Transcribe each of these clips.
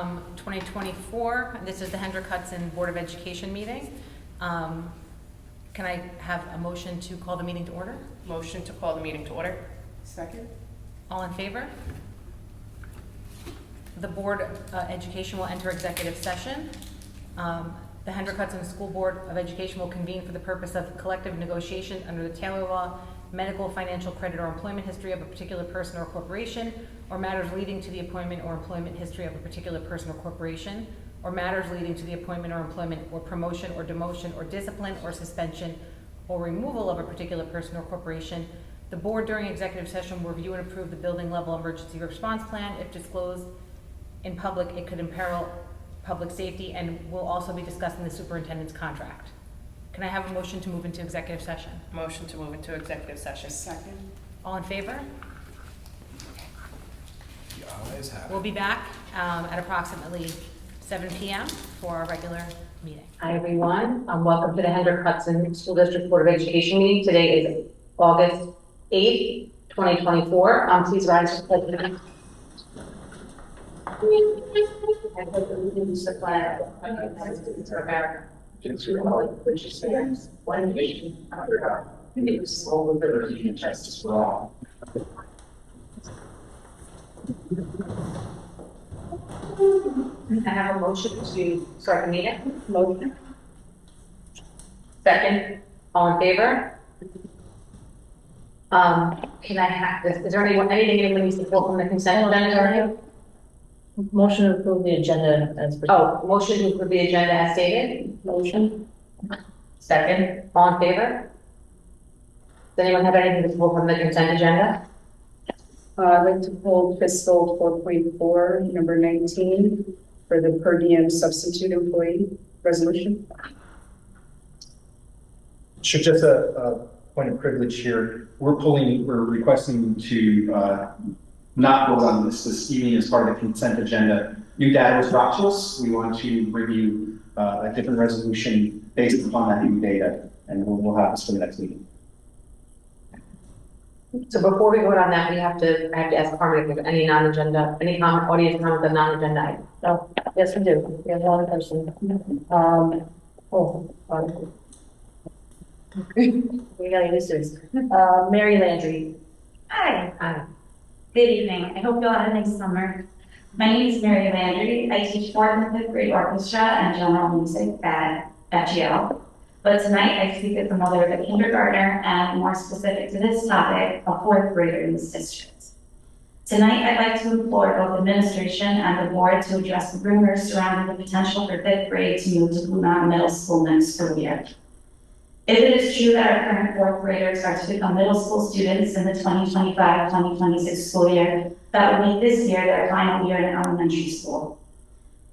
2024. This is the Hendrick Hudson Board of Education meeting. Can I have a motion to call the meeting to order? Motion to call the meeting to order. Second. All in favor? The Board of Education will enter executive session. The Hendrick Hudson School Board of Education will convene for the purpose of collective negotiation under the Taylor Law, medical, financial, credit, or employment history of a particular person or corporation, or matters leading to the appointment or employment history of a particular person or corporation, or matters leading to the appointment or employment or promotion or demotion or discipline or suspension or removal of a particular person or corporation. The board during executive session will review and approve the building level emergency response plan. If disclosed in public, it could imperil public safety and will also be discussing the superintendent's contract. Can I have a motion to move into executive session? Motion to move into executive session. Second. All in favor? The ayes have it. We'll be back at approximately 7 p.m. for our regular meeting. Hi, everyone. Welcome to the Hendrick Hudson School District Board of Education meeting. Today is August 8th, 2024. Please rise for the pledge of allegiance. I pledge allegiance to the flag of the United States of America, and to the republic which stands one nation under God, indivisible, with liberty and justice for all. I have a motion to start the meeting. Motion. Second. All in favor? Can I have this? Is there anything anyone needs to pull from the consent agenda? Motion to approve the agenda as presented. Oh, motion to approve the agenda as stated. Motion. Second. All in favor? Does anyone have anything to pull from the consent agenda? I'd like to pull fiscal 4.4, number 19, for the per diem substitute employee resolution. Sure, just a point of privilege here. We're requesting to not vote on this evening as part of the consent agenda. New data was brought to us. We want to bring you a different resolution based upon that new data, and we'll have this for the next meeting. So before we vote on that, I have to ask Carmen if there's any non-agenda, any audience comments on non-agenda items. Oh, yes, we do. We have one person. We gotta use this. Mary Landry. Hi. Good evening. I hope you all had a nice summer. My name is Mary Landry. I teach 4th and 5th grade orchestra and general music at FGL. But tonight I speak as the mother of a kindergartner and, more specific to this topic, a 4th grader in this district. Tonight I'd like to implore both administration and the board to address the rumors surrounding the potential for 5th grade to move to Blue Mountain Middle School next school year. If it is true that our current 4th graders are to become middle school students in the 2025-2026 school year, that would make this year their final year in elementary school.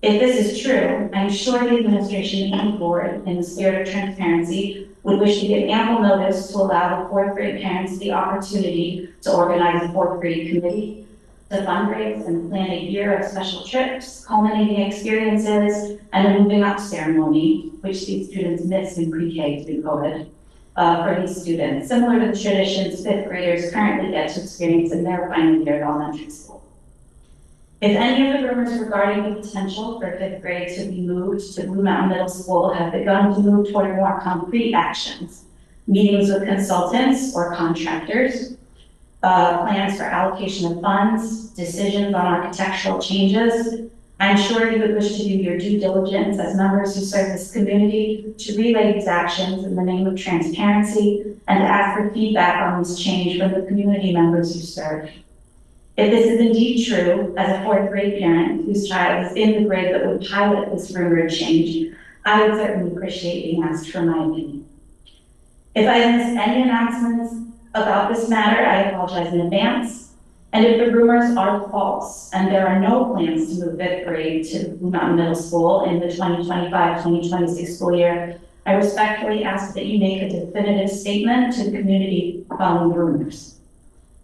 If this is true, I'm sure the administration and the board, in the spirit of transparency, would wish to give ample notice to allow the 4th grade parents the opportunity to organize a 4th grade committee, to fundraise and plan a year of special trips, culminating experiences, and a moving up ceremony, which these students missed in pre-K through COVID, for these students, similar to the traditions 5th graders currently get to experience in their final year of elementary school. If any of the rumors regarding the potential for 5th grade to be moved to Blue Mountain Middle School have begun to move toward more concrete actions, meetings with consultants or contractors, plans for allocation of funds, decisions on architectural changes, I'm sure you would wish to do your due diligence as members who serve this community to relay these actions in the name of transparency and to ask for feedback on this change from the community members you serve. If this is indeed true, as a 4th grade parent whose child is in the grade that would pilot this rumored change, I would certainly appreciate being asked for my opinion. If I have missed any announcements about this matter, I apologize in advance. And if the rumors are false and there are no plans to move 5th grade to Blue Mountain Middle School in the 2025-2026 school year, I respectfully ask that you make a definitive statement to the community following the rumors.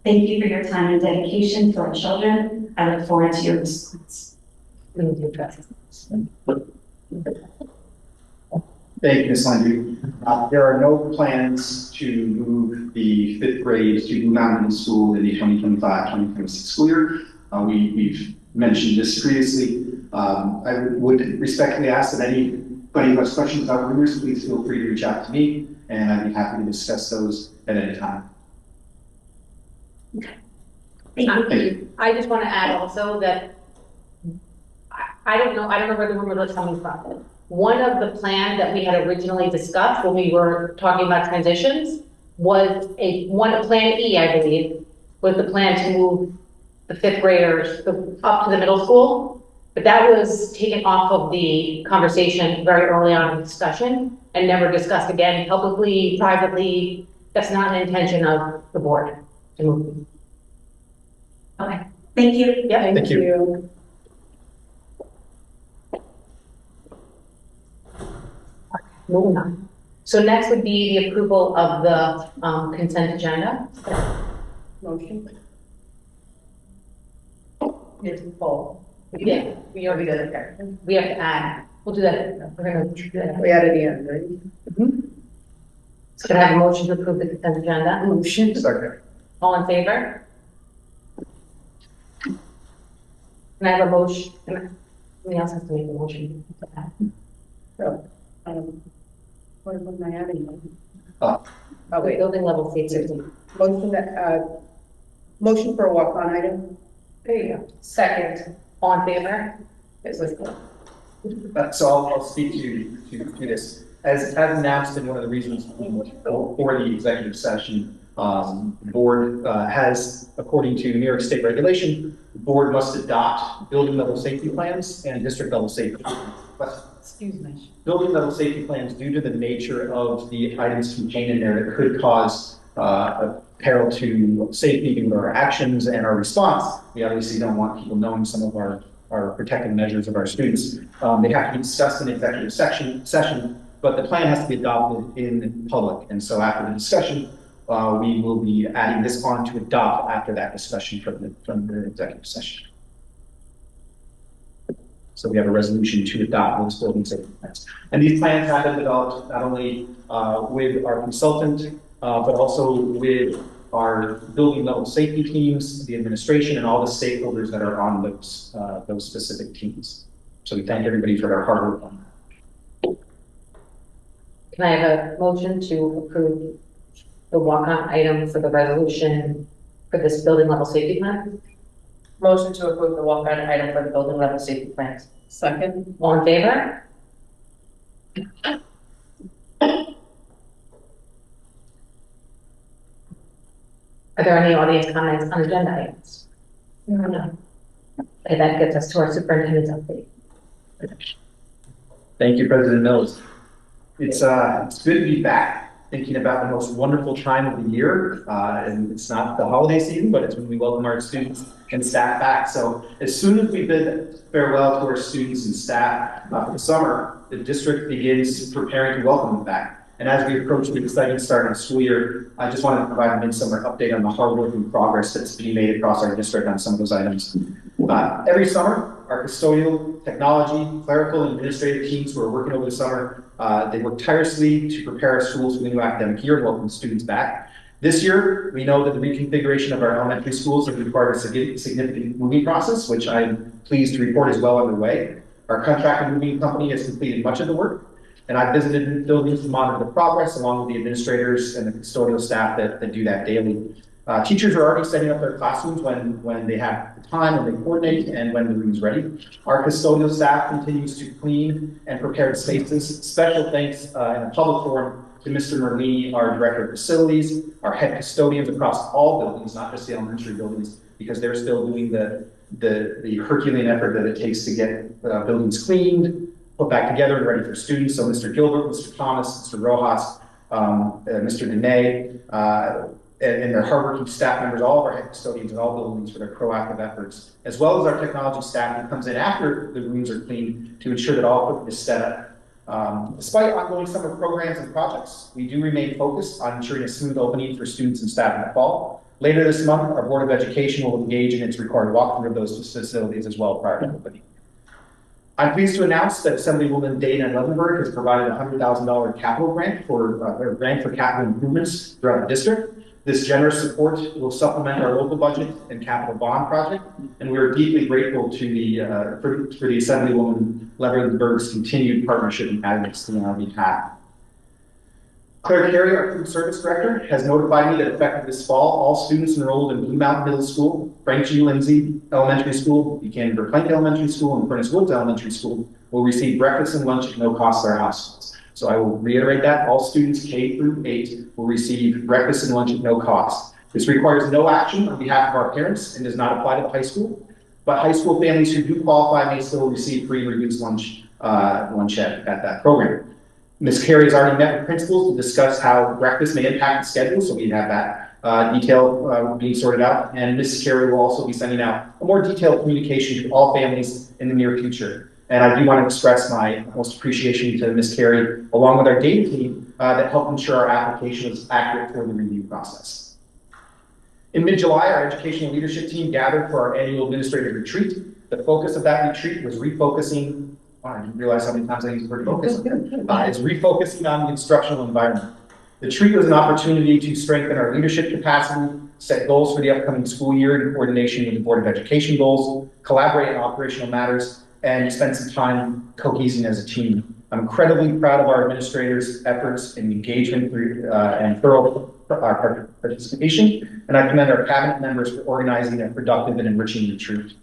Thank you for your time and dedication to our children. I look forward to your response. We need to address this. Thank you, Ms. Landry. There are no plans to move the 5th grade to Blue Mountain Middle School in the 2025-2026 school year. We've mentioned this previously. I would respectfully ask that anybody who has questions about rumors, please feel free to reach out to me, and I'd be happy to discuss those at any time. Thank you. I just want to add also that I don't know where the rumor was coming from. One of the plans that we had originally discussed when we were talking about transitions was Plan E, I believe, was the plan to move the fifth graders up to the middle school. But that was taken off of the conversation very early on in the discussion and never discussed again publicly, privately. That's not an intention of the board to move. Okay, thank you. Yeah. Thank you. Moving on. So next would be the approval of the consent agenda. Motion. It's full. Yeah, we already did it there. We have to add, we'll do that. We're gonna do that. We added the end, right? So can I have a motion to approve the consent agenda? Motion. Second. All in favor? Can I have a motion? Somebody else has to make a motion. What am I adding? Oh. Oh, wait, Building level safety. motion that, motion for a walk-on item? There you go. Second. All in favor? So I'll speak to this. As announced in one of the reasons for the executive session, the board has, according to New York State regulation, the board must adopt building level safety plans and district level safety plans. Excuse me. Building level safety plans, due to the nature of the items contained in there that could cause a peril to safety due to our actions and our response, we obviously don't want people knowing some of our protective measures of our students. They have to be discussed in executive session, but the plan has to be adopted in public. And so after the discussion, we will be adding this on to adopt after that discussion from the executive session. So we have a resolution to adopt those building safety plans. And these plans have been developed not only with our consultant, but also with our building level safety teams, the administration, and all the stakeholders that are on those specific teams. So we thank everybody for their hard work on that. Can I have a motion to approve the walk-on item for the resolution for this building level safety plan? Motion to approve the walk-on item for the building level safety plans. Second. All in favor? Are there any audience comments on agenda items? No. Okay, that gets us to our superintendent's update. Thank you, President Mills. It's good to be back thinking about the most wonderful time of the year. And it's not the holiday season, but it's when we welcome our students and staff back. So as soon as we bid farewell to our students and staff for the summer, the district begins preparing to welcome them back. And as we approach the exciting start of the school year, I just wanted to provide a midsummer update on the hard work and progress that's being made across our district on some of those items. Every summer, our custodial, technology, clerical, and administrative teams who are working over the summer, they work tirelessly to prepare our schools for the new academic year and welcome students back. This year, we know that the reconfiguration of our elementary schools has required a significant moving process, which I'm pleased to report is well underway. Our contract and moving company has completed much of the work, and I've visited buildings to monitor the progress along with the administrators and the custodial staff that do that daily. Teachers are already setting up their classrooms when they have the time, when they coordinate, and when the room is ready. Our custodial staff continues to clean and prepare spaces. Special thanks in a public forum to Mr. Merlini, our director of facilities, our head custodians across all buildings, not just the elementary buildings, because they're still doing the Herculean effort that it takes to get buildings cleaned, put back together and ready for students. So Mr. Gilbert, Mr. Thomas, Mr. Rojas, Mr. Dene, and their hardworking staff members, all of our head custodians in all buildings for their proactive efforts, as well as our technology staff who comes in after the rooms are cleaned to ensure that all equipment is set up. Despite ongoing summer programs and projects, we do remain focused on ensuring a smooth opening for students and staff in the fall. Later this month, our Board of Education will engage in its required walkthrough of those facilities as well prior to opening. I'm pleased to announce that Assemblywoman Dana Levenberg has provided a $100,000 capital grant for capital improvements throughout the district. This generous support will supplement our local budget and capital bond project, and we are deeply grateful to the for the Assemblywoman Leverberg's continued partnership and advocacy on our behalf. Claire Carey, our food service director, has notified me that effective this fall, all students enrolled in Blue Mountain Middle School, Frank G. Lindsay Elementary School, Buchanan Verplank Elementary School, and Furnace Woods Elementary School will receive breakfast and lunch at no cost to their households. So I will reiterate that all students K through 8 will receive breakfast and lunch at no cost. This requires no action on behalf of our parents and does not apply to the high school, but high school families who do qualify may still receive free and reduced lunch at that program. Ms. Carey has already met with principals to discuss how breakfast may impact the schedule, so we have that detail being sorted out, and Ms. Carey will also be sending out a more detailed communication to all families in the near future. And I do want to express my most appreciation to Ms. Carey, along with our data team, that helped ensure our application was accurate for the review process. In mid-July, our educational leadership team gathered for our annual administrative retreat. The focus of that retreat was refocusing. I didn't realize how many times I used the word focus. It's refocusing on the instructional environment. The retreat was an opportunity to strengthen our leadership capacity, set goals for the upcoming school year in coordination with the Board of Education goals, collaborate on operational matters, and spend some time cohesing as a team. I'm incredibly proud of our administrators' efforts and engagement and thorough participation, and I commend our cabinet members for organizing a productive and enriching retreat.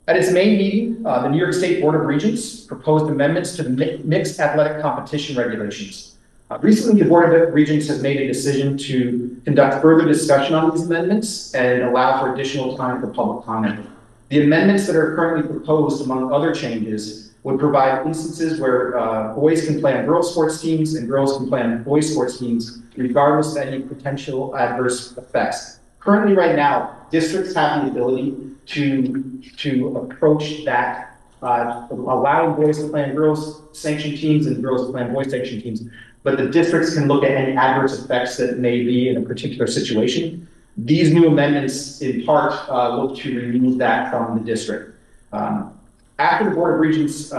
At its main meeting, the New York State Board of Regents proposed amendments to the mixed athletic competition regulations. Recently, the Board of Regents has made a decision to conduct further discussion on these amendments and allow for additional time for public comment. The amendments that are currently proposed, among other changes, would provide instances where boys can play on girls' sports teams and girls can play on boys' sports teams, regardless of any potential adverse effects. Currently, right now, districts have the ability to approach that, allowing boys to play on girls' sanctioned teams and girls to play on boys' sanctioned teams, but the districts can look at any adverse effects that may be in a particular situation. These new amendments, in part, look to remove that from the district. After the Board of Regents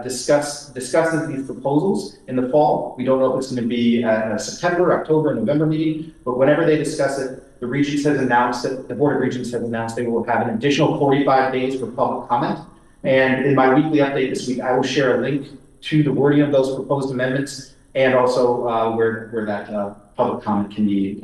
discusses these proposals in the fall, we don't know if it's going to be a September, October, November meeting, but whenever they discuss it, the Regents has announced that the Board of Regents has announced they will have an additional 45 days for public comment. And in my weekly update this week, I will share a link to the wording of those proposed amendments and also where that public comment can be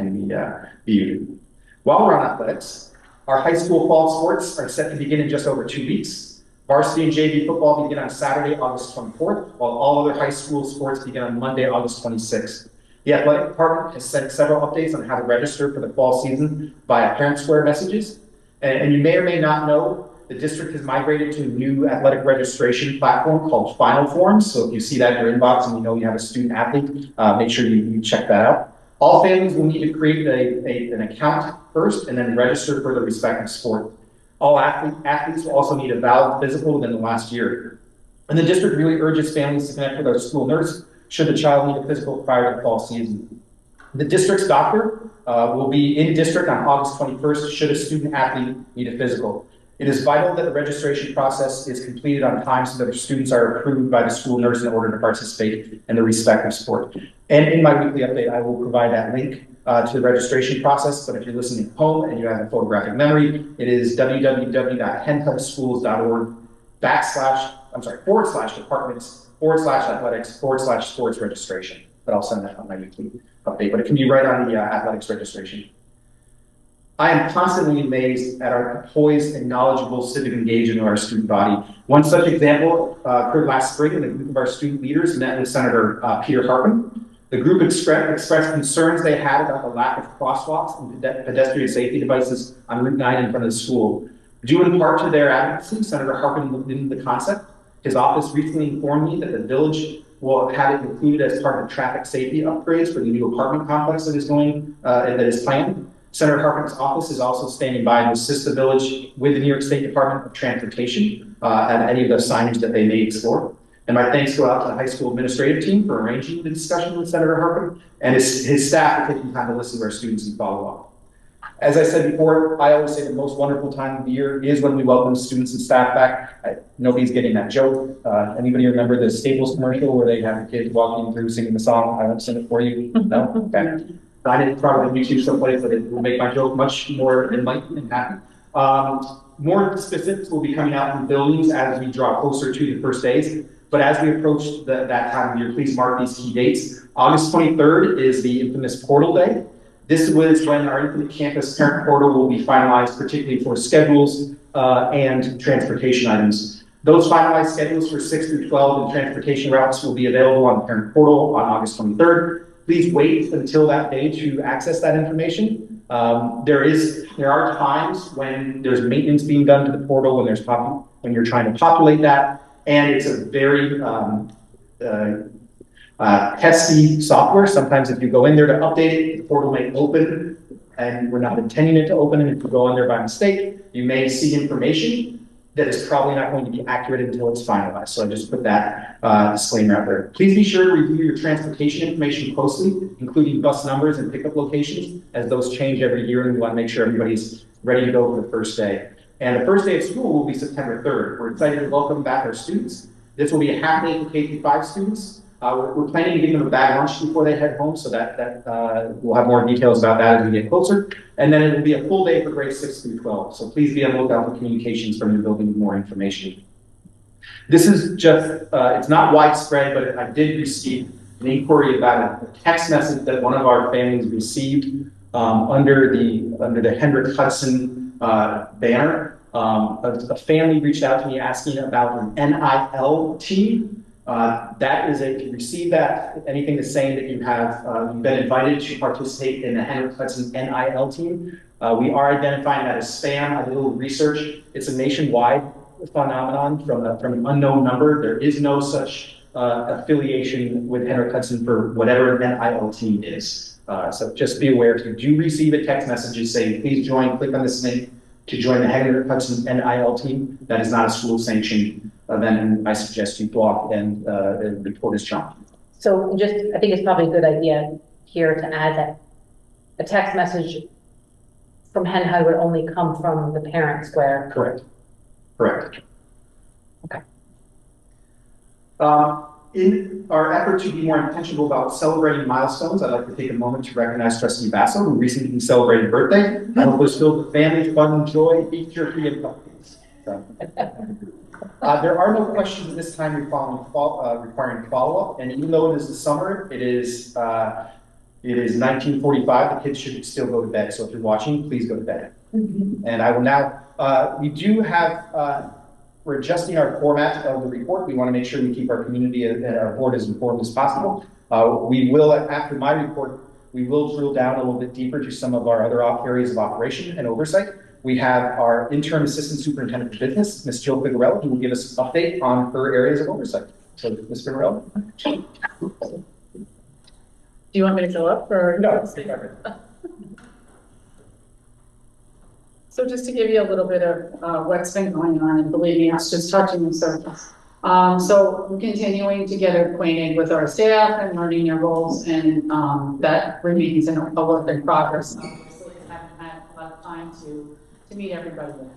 viewed. While we're on athletics, our high school fall sports are set to begin in just over 2 weeks. Varsity and JV football begin on Saturday, August 24th, while all other high school sports begin on Monday, August 26th. The athletic department has sent several updates on how to register for the fall season via Parent Square messages. And you may or may not know, the district has migrated to a new athletic registration platform called Final Forms. So if you see that in your inbox and you know you have a student athlete, make sure you check that out. All families will need to create an account first and then register for the respective sport. All athletes will also need a valid physical within the last year. And the district really urges families to connect with our school nurse should the child need a physical prior to the fall season. The district's doctor will be in district on August 21st should a student athlete need a physical. It is vital that the registration process is completed on time so that the students are approved by the school nurse in order to participate in the respective sport. And in my weekly update, I will provide that link to the registration process, but if you're listening at home and you have a photographic memory, it is www.henhubschools.org/departments/athletics/sports registration. But I'll send that on my weekly update, but it can be right on the athletics registration. I am constantly amazed at our poised and knowledgeable civic engagement of our student body. One such example occurred last spring when a group of our student leaders met with Senator Peter Harkin. The group expressed concerns they had about the lack of crosswalks and pedestrian safety devices on Route 9 in front of the school. Due in part to their advocacy, Senator Harkin looked into the concept. His office recently informed me that the village will have it included as part of the traffic safety upgrades for the new apartment complex that is planned. Senator Harkin's office is also standing by to assist the village with the New York State Department of Transportation and any of the signage that they may explore. And my thanks go out to the high school administrative team for arranging the discussion with Senator Harkin and his staff for taking time to listen to our students and follow up. As I said before, I always say the most wonderful time of the year is when we welcome students and staff back. Nobody's getting that joke. Anybody remember the Staples commercial where they have the kids walking through singing the song? I won't sing it for you. No? Okay. I didn't probably YouTube someplace, but it will make my joke much more enlightened and happy. More specifics will be coming out from buildings as we draw closer to the first days. But as we approach that time of year, please mark these key dates. August 23rd is the infamous portal day. This was when our Infinite Campus parent portal will be finalized, particularly for schedules and transportation items. Those finalized schedules for 6 through 12 and transportation routes will be available on the parent portal on August 23rd. Please wait until that day to access that information. There are times when there's maintenance being done to the portal, when you're trying to populate that, and it's a very testy software. Sometimes if you go in there to update it, the portal may open, and we're not intending it to open, and if you go in there by mistake, you may see information that is probably not going to be accurate until it's finalized. So I just put that disclaimer out there. Please be sure to review your transportation information closely, including bus numbers and pickup locations, as those change every year, and we want to make sure everybody's ready to go for the first day. And the first day of school will be September 3rd. We're excited to welcome back our students. This will be a half day for K-5 students. We're planning to give them a bag lunch before they head home, so that we'll have more details about that as we get closer. And then it will be a full day for grades 6 through 12. So please be on the lookout for communications from your building with more information. This is just, it's not widespread, but I did receive an inquiry about a text message that one of our families received under the Hendrick Hudson banner. A family reached out to me asking about an NIL team. That is if you receive that, anything that's saying that you have you've been invited to participate in the Hendrick Hudson NIL team. We are identifying that as spam. I did a little research. It's a nationwide phenomenon from an unknown number. There is no such affiliation with Hendrick Hudson for whatever an NIL team is. So just be aware, if you do receive a text message saying, please join, click on this link to join the Hendrick Hudson NIL team, that is not a school sanctioned event, and I suggest you block and report as junk. So I think it's probably a good idea here to add that a text message from Hen Hud would only come from the parent square. Correct. Correct. Okay. In our effort to be more intentional about celebrating milestones, I'd like to take a moment to recognize Trustee Basso, who recently celebrated a birthday. I hope it was filled with family, fun, joy, feature-free, and puppies. So. There are no questions at this time requiring follow-up, and even though it is the summer, it is 19:45. The kids should still go to bed. So if you're watching, please go to bed. And I will now. We do have. We're adjusting our format of the report. We want to make sure we keep our community and our board as informed as possible. We will, after my report, we will drill down a little bit deeper to some of our other areas of operation and oversight. We have our interim assistant superintendent of business, Ms. Jill Figueroa, who will give us an update on her areas of oversight. So, Ms. Figueroa. Do you want me to fill up or? No. So just to give you a little bit of what's been going on, and believe me, it's just touching the surface. So we're continuing to get acquainted with our staff and learning their roles, and that remains a work in progress. Obviously, I haven't had a lot of time to meet everybody yet.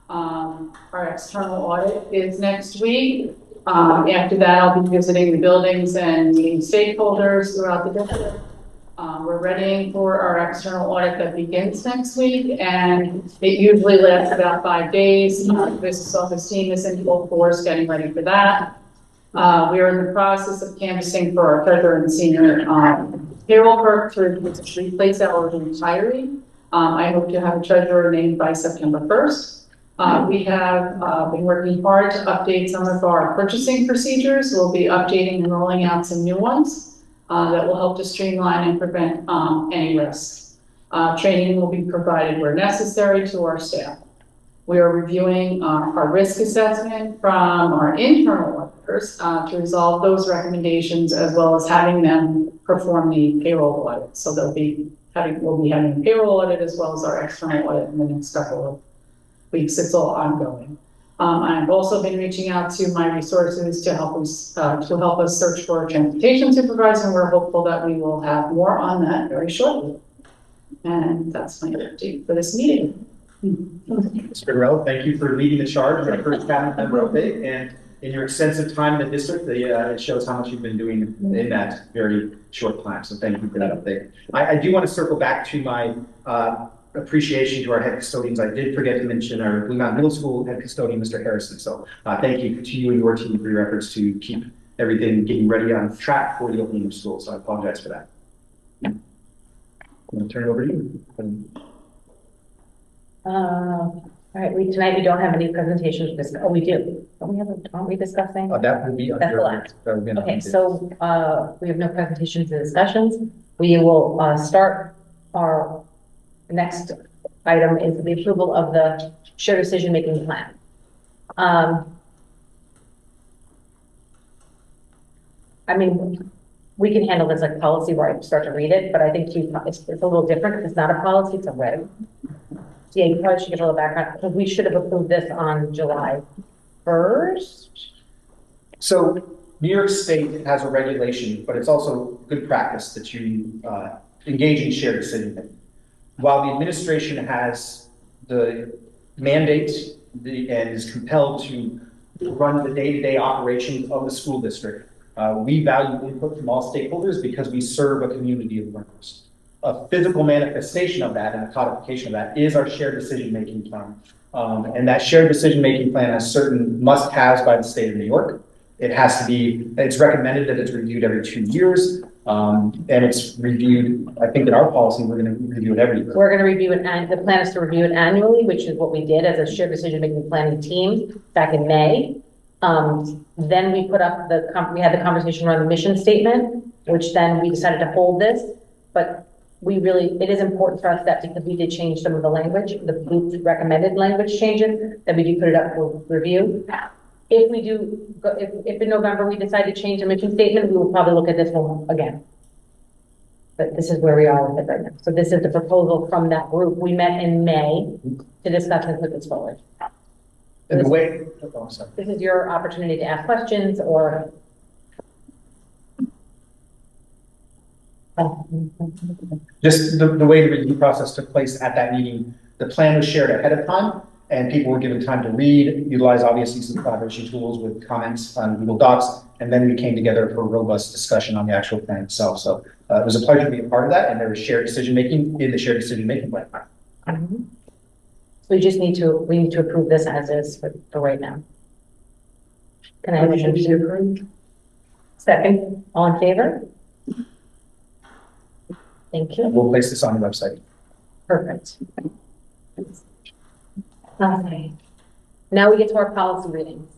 Our external audit is next week. After that, I'll be visiting the buildings and meeting stakeholders throughout the district. We're readying for our external audit that begins next week, and it usually lasts about 5 days. Business office team is in full force getting ready for that. We are in the process of canvassing for our treasurer and senior payroll clerk to replace our retiree. I hope to have a treasurer named by September 1st. We have been working hard to update some of our purchasing procedures. We'll be updating and rolling out some new ones. That will help to streamline and prevent any risks. Training will be provided where necessary to our staff. We are reviewing our risk assessment from our internal auditors to resolve those recommendations, as well as having them perform the payroll audit. So we'll be having a payroll audit as well as our external audit in the next couple of weeks. It's all ongoing. I've also been reaching out to my resources to help us search for a transportation supervisor, and we're hopeful that we will have more on that very shortly. And that's my update for this meeting. Ms. Figueroa, thank you for leading the charge of our first cabinet member update. And in your extensive time in the district, it shows how much you've been doing in that very short time. So thank you for that update. I do want to circle back to my appreciation to our head custodians. I did forget to mention our Blue Mountain Middle School head custodian, Mr. Harrison. So thank you to you and your team for your efforts to keep everything getting ready on track for the opening of school. So I apologize for that. I'm going to turn it over to you. All right, tonight we don't have any presentations. Oh, we do. Aren't we discussing? That will be That's the under. last. That will be under- Okay, so, we have no presentations and discussions. We will, start our next item is the approval of the shared decision-making plan. I mean, we can handle this like policy where I start to read it, but I think it's a little different because it's not a policy, it's a reg. So yeah, you probably should get a little background because we should have approved this on July 1st. So New York State has a regulation, but it's also good practice that you engage in shared decision making. While the administration has the mandate and is compelled to run the day-to-day operations of the school district, we value input from all stakeholders because we serve a community of learners. A physical manifestation of that and a codification of that is our shared decision-making plan. And that shared decision-making plan has certain must-haves by the state of New York. It has to be, it's recommended that it's reviewed every 2 years. And it's reviewed, I think in our policy, we're going to review it every year. We're going to review it, and the plan is to review it annually, which is what we did as a shared decision-making planning team back in May. Then we put up we had the conversation around the mission statement, which then we decided to hold this, but it is important for us that because we did change some of the language, the recommended language changes, that we do put it up for review. If we do, if in November we decide to change the mission statement, we will probably look at this one again. But this is where we are with it right now. So this is the proposal from that group. We met in May to discuss and put this forward. And the way, oh, sorry. This is your opportunity to ask questions or. Just the way the review process took place at that meeting, the plan was shared ahead of time and people were given time to read, utilize obviously some collaboration tools with comments on Google Docs, and then we came together for a robust discussion on the actual plan itself. So it was a pleasure to be a part of that, and there was shared decision-making in the shared decision-making plan. We just need to, approve this as is for right now. Can I have a motion to approve? Second, all in favor? Thank you. We'll place this on the website. Perfect. Okay. Now we get to our policy readings.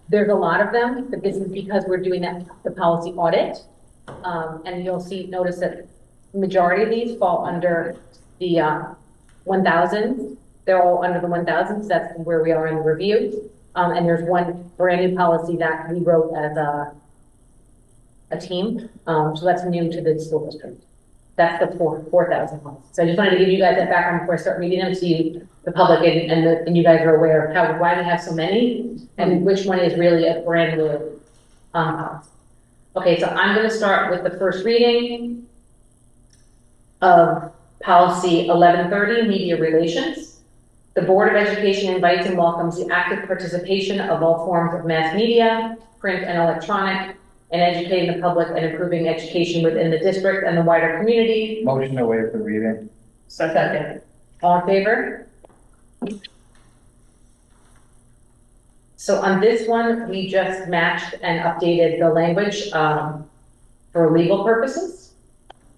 There's a lot of them, but this is because we're doing the policy audit. And you'll notice that the majority of these fall under the 1,000. They're all under the 1,000, so that's where we are in the review. And there's one brand new policy that we wrote as a team. So that's new to the school district. That's the 4,000 policy. So I just wanted to give you guys that background before I start reading them, so the public and you guys are aware of why we have so many and which one is really a brand new policy. Okay, so I'm going to start with the first reading of policy 1130, media relations. The Board of Education invites and welcomes the active participation of all forms of mass media, print and electronic, and educating the public and improving education within the district and the wider community. Motion to waive the reading. Second. All in favor? So on this one, we just matched and updated the language for legal purposes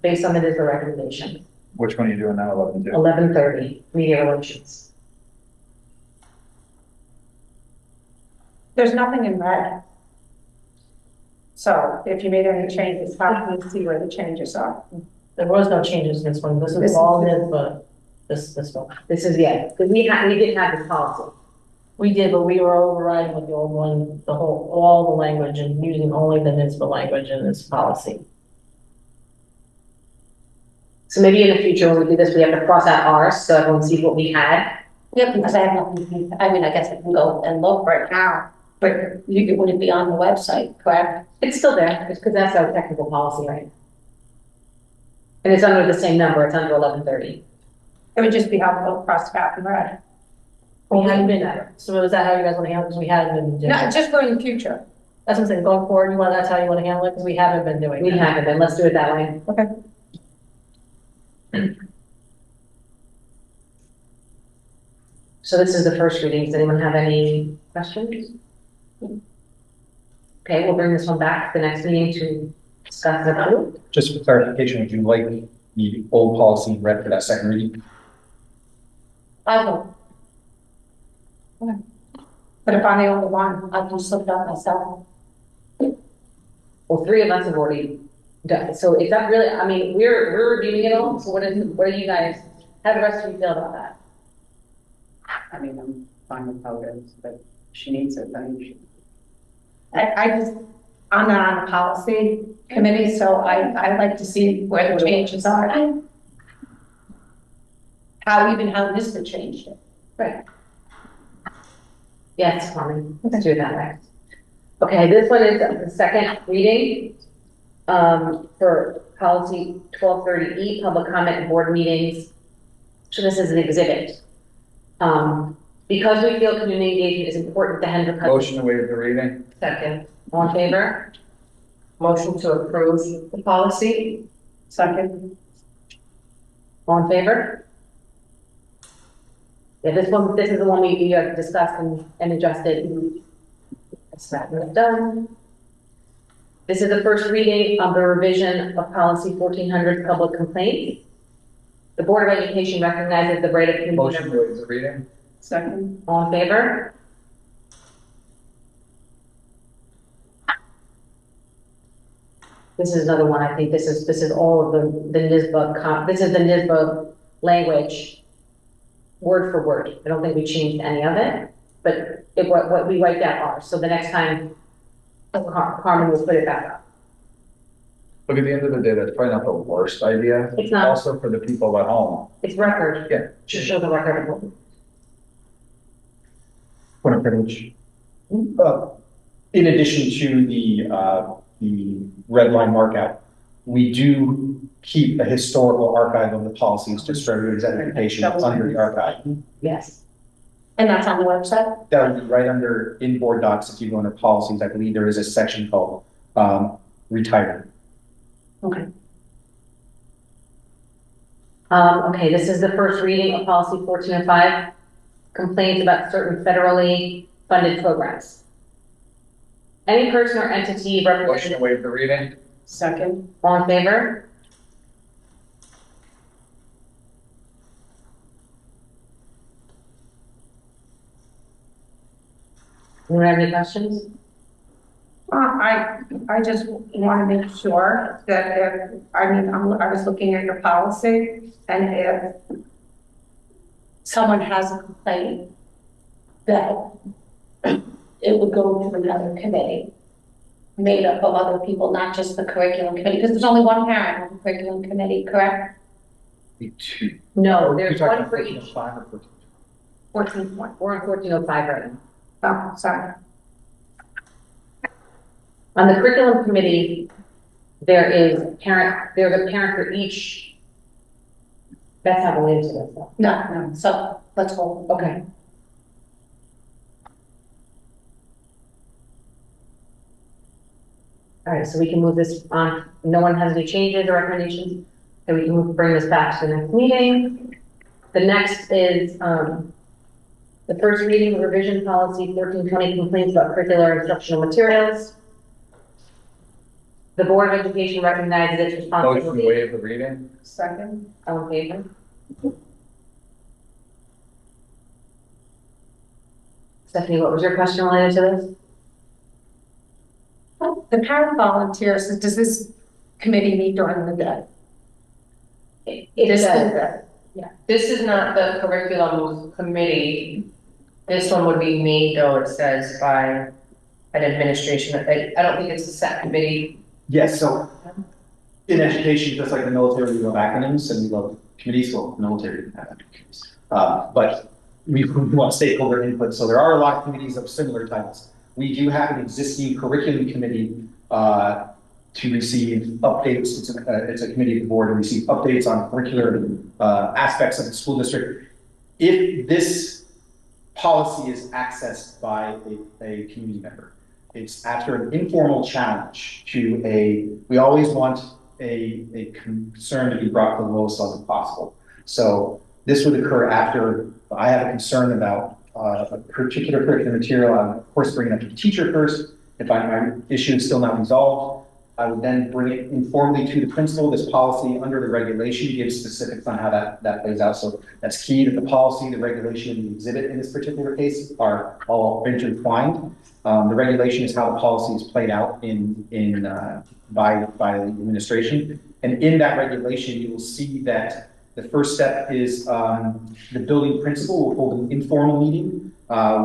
based on the recommendation. Which one are you doing now? 11-2. 1130, media relations. There's nothing in red. So if you made any changes, how can you see where the changes are? There was no changes in this one. This is all in, but this one. This is, yeah, because we didn't have this policy. We did, but we were overriding with the old one, all the language and using only the NISBA language in this policy. So maybe in the future when we do this, we have to cross out ours so everyone sees what we had. Yeah, because I have nothing, I mean, I guess I can go and look right now, but it wouldn't be on the website, correct? It's still there, it's because that's our technical policy, right? And it's under the same number, it's under 1130. It would just be helpful to cross it out in red. We haven't been at it. So is that how you guys want to handle it? Because we haven't been doing No, it. just for in the future. That's what I'm saying, going forward, you want, that's how you want to handle it, because we haven't been doing We it. haven't been, let's do it that way. So this is the first reading. Does anyone have any questions? Okay, we'll bring this one back to the next meeting to discuss and approve. Just for clarification, would you like the old policy read for that second reading? I will. But if I'm the only one, I'll just look it up myself. well, three of us have already done, it. So is that really, I mean, we're reviewing it all, so what do you guys, how do the rest of you feel about that? I mean, I'm fine with how it is, but she needs it, then she. I'm not on the policy committee, so I like to see where the changes are. How this would change it. Right. Yes, Carmen, let's do it that way. Okay, this one is the second reading for policy 1230E, public comment in board meetings. So this is an exhibit. Because we feel community engagement is important, the Hendrick Hudson. Motion to waive the reading. Second, all in favor? Motion to approve the policy. Second. All in favor? Yeah, this is the one we have discussed and adjusted. That's that one done. This is the first reading of the revision of policy 1400 public complaints. The Board of Education recognizes the right of community. Motion to waive the reading. Second. All in favor? This is another one, I think this is all of the NISBA, this is the NISBA language, word for word. I don't think we changed any of it, but what we wiped out are, so the next time Carmen will put it back up. Look, at the end of the day, that's probably not the worst idea. It's not, Also for the people at home. it's record. Yeah. Should show the record. Point of privilege. In addition to the red line markout, we do keep a historical archive of the policies just for everyone's identification under the archive. Yes. And that's on the website? That would be right under inboard docs. If you go under policies, I believe there is a section called retirement. Okay. Okay, this is the first reading of policy 1405, complaints about certain federally funded programs. Any person or entity Motion to represented, waive the reading. Second. all in favor? Anyone have any questions? I just want to make sure that if, I was looking at your policy, and if Someone has a complaint that it would go to another committee made up of other people, not just the curriculum committee, because there's only one parent on the curriculum committee, correct? Two. No, You're there's talking one for 1405 each. or 14? 14. We're on 1405 right now. oh, sorry. On the curriculum committee, there's a parent for each. That's not related to this though. No, so let's hold. Okay. All right, so we can move this on. No one has any changes or recommendations, so we can bring this back to the next meeting. The next is the first reading of revision policy 1320, complaints about curricular instructional materials. The Board of Education recognizes its Motion to responsibility. waive the reading. Second. All in favor? Stephanie, what was your question related to this? The parent volunteers, does this committee meet during the day? This This is not the curriculum committee. This one would be me, though, it says by an administration. I don't think it's a set committee. Yes, so in education, just like the military, we love acronyms and we love committees, well, military didn't have committees. But we want stakeholder input, so there are a lot of committees of similar titles. We do have an existing curriculum committee to receive updates. It's a committee of the board to receive updates on curricular aspects of the school district. If this policy is accessed by a community member. It's after an informal challenge to we always want a concern to be brought to the lowest level possible. So this would occur after I have a concern about a particular curriculum material. I would, of course, bring it up to the teacher first. If my issue is still not resolved, I would then bring it informally to the principal. This policy under the regulation gives specifics on how that plays out. So that's key, that the policy, the regulation, and the exhibit in this particular case are all intertwined. The regulation is how the policy is played out by the administration. And in that regulation, you will see that the first step is the building principal will hold an informal meeting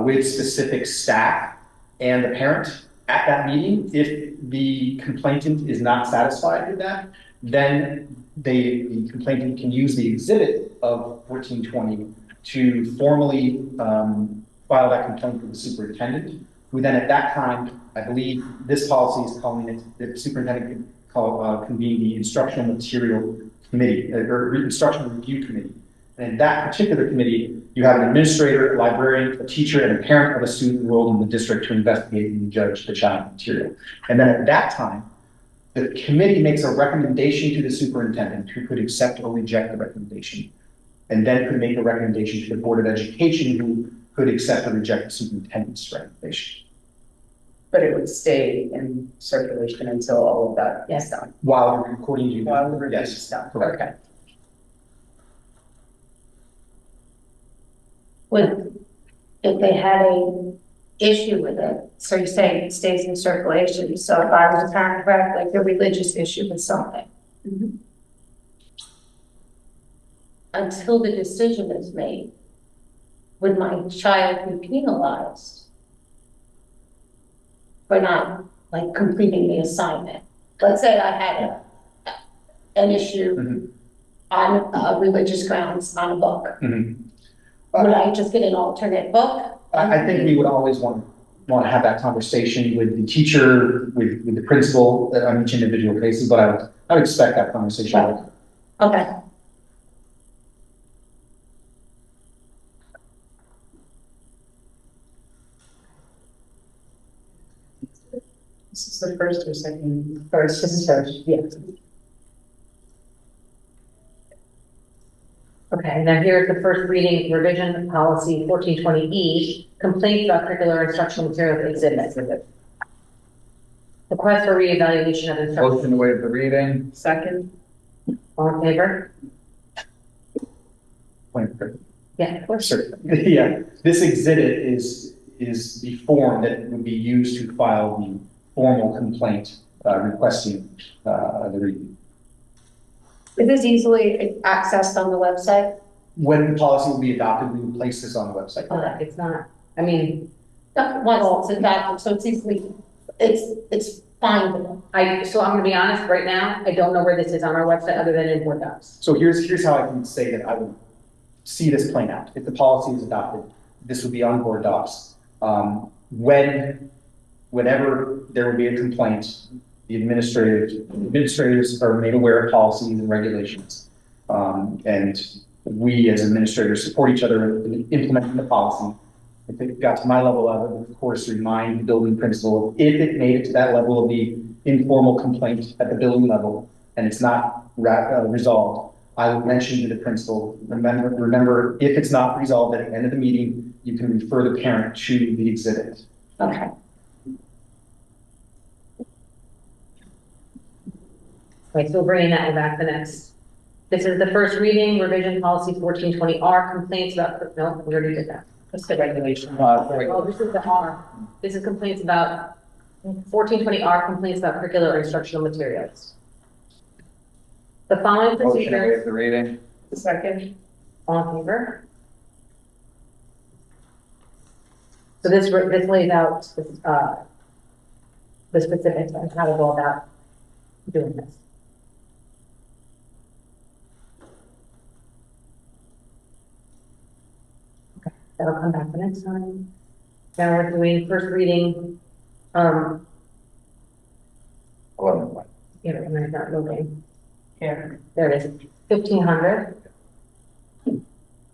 with specific staff and the parent. At that meeting, if the complainant is not satisfied with that, then the complainant can use the exhibit of 1420 to formally file that complaint with the superintendent, who then at that time, I believe this policy is calling it, the superintendent can convene the instructional material committee or instructional review committee. And in that particular committee, you have an administrator, a librarian, a teacher, and a parent of a student enrolled in the district to investigate and judge the child material. And then at that time, the committee makes a recommendation to the superintendent, who could accept or reject the recommendation, and then could make a recommendation to the Board of Education, who could accept or reject the superintendent's recommendation. But it would stay in circulation until all of that is done. While the recording you While the review is done. correct. Okay. If they had a issue with it, so you're saying it stays in circulation, so if I was a parent, correct, like a religious issue with something. Until the decision is made, would my child be penalized for not, like, completing the assignment? Let's say I had an issue on religious grounds on a book. Would I just get an alternate book? I think we would always want to have that conversation with the teacher, with the principal on each individual cases, but I would expect that conversation. Right. Okay. This is the first or second? First, this is first, yes. Okay, now here's the first reading revision policy 1420E, complaints about curricular instructional materials exhibits. Request for reevaluation of instruction. Motion to waive the reading. Second? All in favor? Yeah, of course. Sure. Yeah, this exhibit is the form that would be used to file the formal complaint requesting the reading. Is this easily accessed on the website? When the policy will be adopted, we will place this on the website. It's not, I mean, Once it's adopted, so it's easily, it's findable. so I'm gonna be honest, right now, I don't know where this is on our website other than in Board Docs. So here's how I can say that I would see this playing out. If the policy is adopted, this would be on Board Docs. Whenever there would be a complaint, the administrators are made aware of policies and regulations. And we as administrators support each other in implementing the policy. If it got to my level, I would of course remind the building principal, if it made it to that level of the informal complaint at the building level and it's not resolved, I would mention to the principal, remember, if it's not resolved at the end of the meeting, you can refer the parent to the exhibit. Okay. Right, so we're bringing that one back the next. This is the first reading, revision policy 1420R, complaints about, no, we already did that. What's the regulation? Oh, this is the R. This is complaints about, 1420R, complaints about curricular or instructional materials. The following Motion to waive procedures, the reading. Second? all in favor? So this lays out, the specifics on how to go about doing this. That'll come back the next time. Now we're doing first reading, Eleven. yeah, and I'm not looking. Here. There it is, 1500.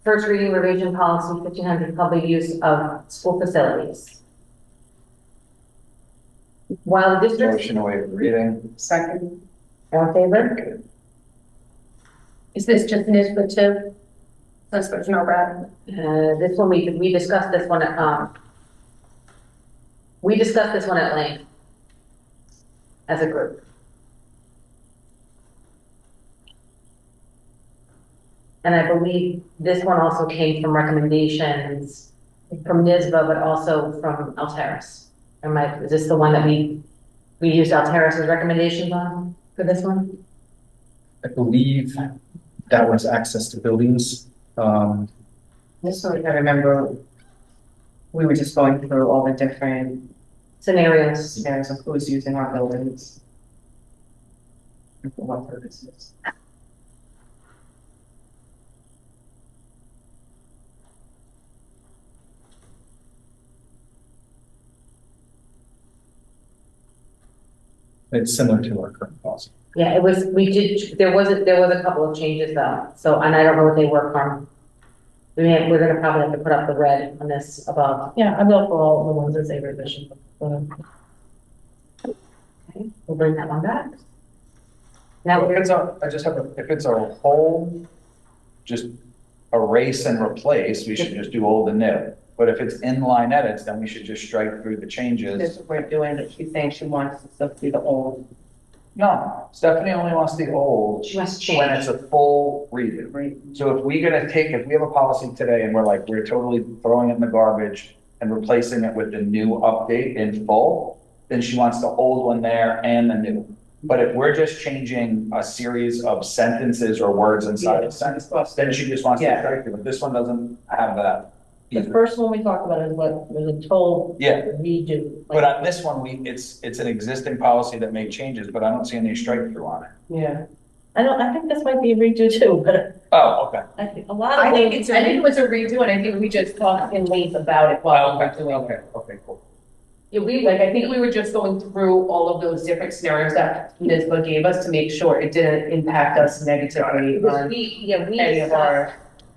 First reading revision policy 1500, public use of school facilities. While the district, Motion to waive reading. Second. all in favor? Is this just NISBA too? Since there's no red. This one, we discussed this one at, we discussed this one at length as a group. And I believe this one also came from recommendations from NISBA, but also from Alteris. Is this the one that we used Alteris's recommendations on for this one? I believe that was access to buildings. This one, I remember, we were just going through all the different Scenarios. scenarios of who's using our buildings. And for what purposes. It's similar to our current policy. Yeah, it was, there was a couple of changes though, so, and I don't know what they were from. We're gonna probably have to put up the red on this above. Yeah, I'm up for all the ones that say revision. Okay, we'll bring that one back. Now, If we're it's a, I just have a, if it's a whole, just erase and replace, we should just do old and new. But if it's inline edits, then we should just strike through the This changes. is what we're doing, but she's saying she wants to still see the old. No, Stephanie only wants the old she wants to when change. it's a full redo. So if we have a policy today and we're totally throwing it in the garbage and replacing it with the new update in full, then she wants the old one there and the new. But if we're just changing a series of sentences or words inside a sentence, then she just wants to Yeah. strike it. But this one doesn't have that The either. first one we talked about is what was a total Yeah, redo. but on this one, it's an existing policy that made changes, but I don't see any strike through on it. Yeah. I think this might be a redo too, but Oh, okay. I think a lot of. I think it was a redo, and I think we just talked in length about it while we were doing it. Okay, cool. Yeah, Like, I think we were just going through all of those different scenarios that NISBA gave us to make sure it didn't impact us negatively because on we any of discussed, our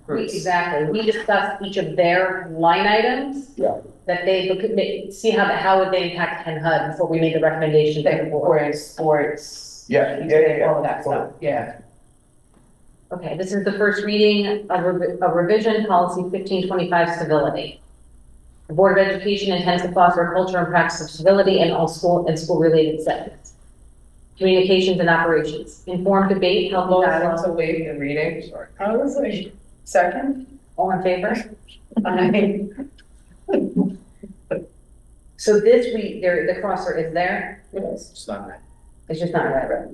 groups. exactly, we discussed each of their line items. Yeah. That they look at, see how would they impact Ken Hud before we made the recommendation to the Like, board. for sports. Yeah. All of that stuff, yeah. Okay, this is the first reading of revision policy 1525 civility. The Board of Education intends to foster a culture and practice of civility in all school and school-related settings. Communications and operations, informed debate, healthy Motion dialogue. to waive the reading, sorry. I was like, second? All in favor? I So this the crosser is there, Yes. It's not right. it's just not right.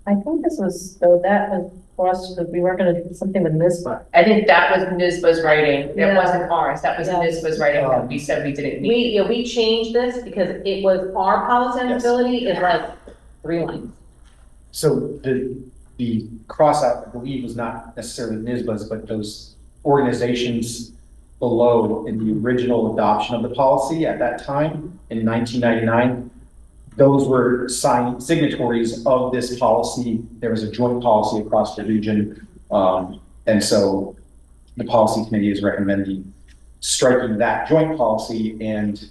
I think this was, though, that was for us, that we weren't gonna do something with NISBA. think that was NISBA's writing, Yeah. that wasn't ours, that was Yeah. NISBA's writing that we said we didn't need. We changed this because it was our policy on Yes. civility is like 3 lines. So the cross out, I believe, was not necessarily NISBA's, but those organizations below in the original adoption of the policy at that time in 1999, those were signatories of this policy. There was a joint policy across the region. And so the policy committee is recommending striking that joint policy. And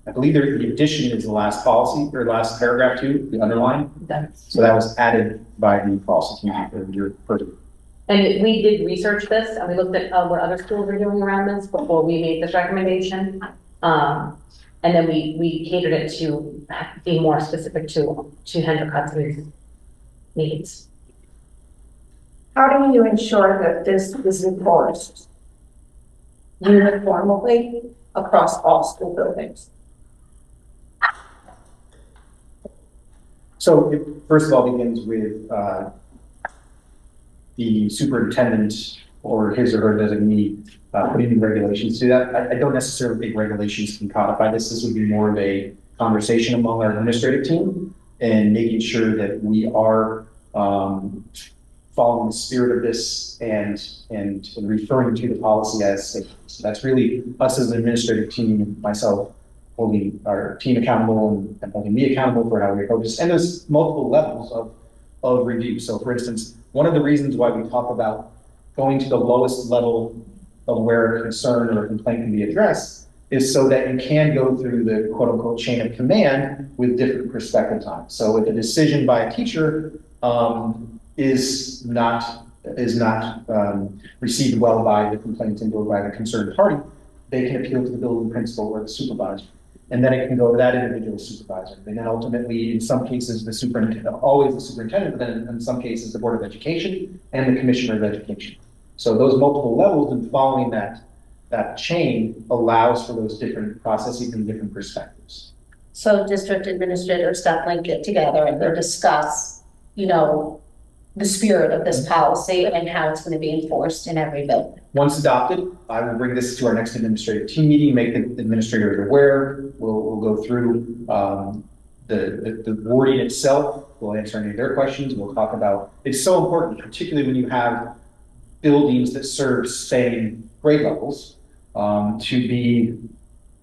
I believe the addition is the last policy or last paragraph too, the underline. So that was added by the policy committee of your person. And we did research this and we looked at what other schools are doing around this before we made this recommendation. And then we catered it to be more specific to Hendrick Hudson's needs. How do you ensure that this is enforced uniformly across all school buildings? So it first of all begins with the superintendent or his or her designee putting in regulations to that. I don't necessarily think regulations can codify this. This would be more of a conversation among our administrative team and making sure that we are following the spirit of this and referring to the policy as safe. So that's really us as an administrative team, myself, holding our team accountable and holding me accountable for how we approach this. And there's multiple levels of of review. So for instance, one of the reasons why we talk about going to the lowest level of where a concern or a complaint can be addressed is so that you can go through the quote unquote chain of command with different perspective times. So if a decision by a teacher is not received well by the complainant or by the concerned party, they can appeal to the building principal or the supervisor. And then it can go to that individual supervisor. And then ultimately, in some cases, the superintendent, always the superintendent, but then in some cases, the Board of Education and the Commissioner of Education. So those multiple levels and following that chain allows for those different processes and different perspectives. So district administrators definitely get together and they'll discuss, you know, the spirit of this policy and how it's going to be enforced in every building. Once adopted, I will bring this to our next administrative team meeting, make the administrators aware. We'll go through the wording itself. We'll answer any of their questions. We'll talk about, it's so important, particularly when you have buildings that serve same grade levels, to be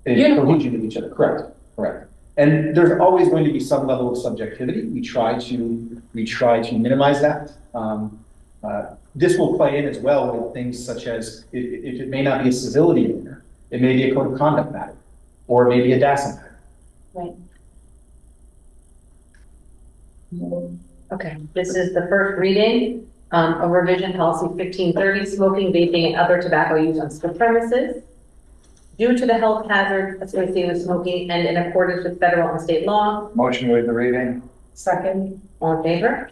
in cohesion with each other. Correct. And there's always going to be some level of subjectivity. We try to minimize that. This will play in as well with things such as if it may not be a civility matter, it may be a code of conduct matter, or it may be a DASSA matter. Right. Okay, this is the first reading of revision policy 1530, smoking, vaping, and other tobacco use on school premises. Due to the health hazard associated with smoking and in accordance with federal and state law. Motion to waive the reading. Second. All in favor?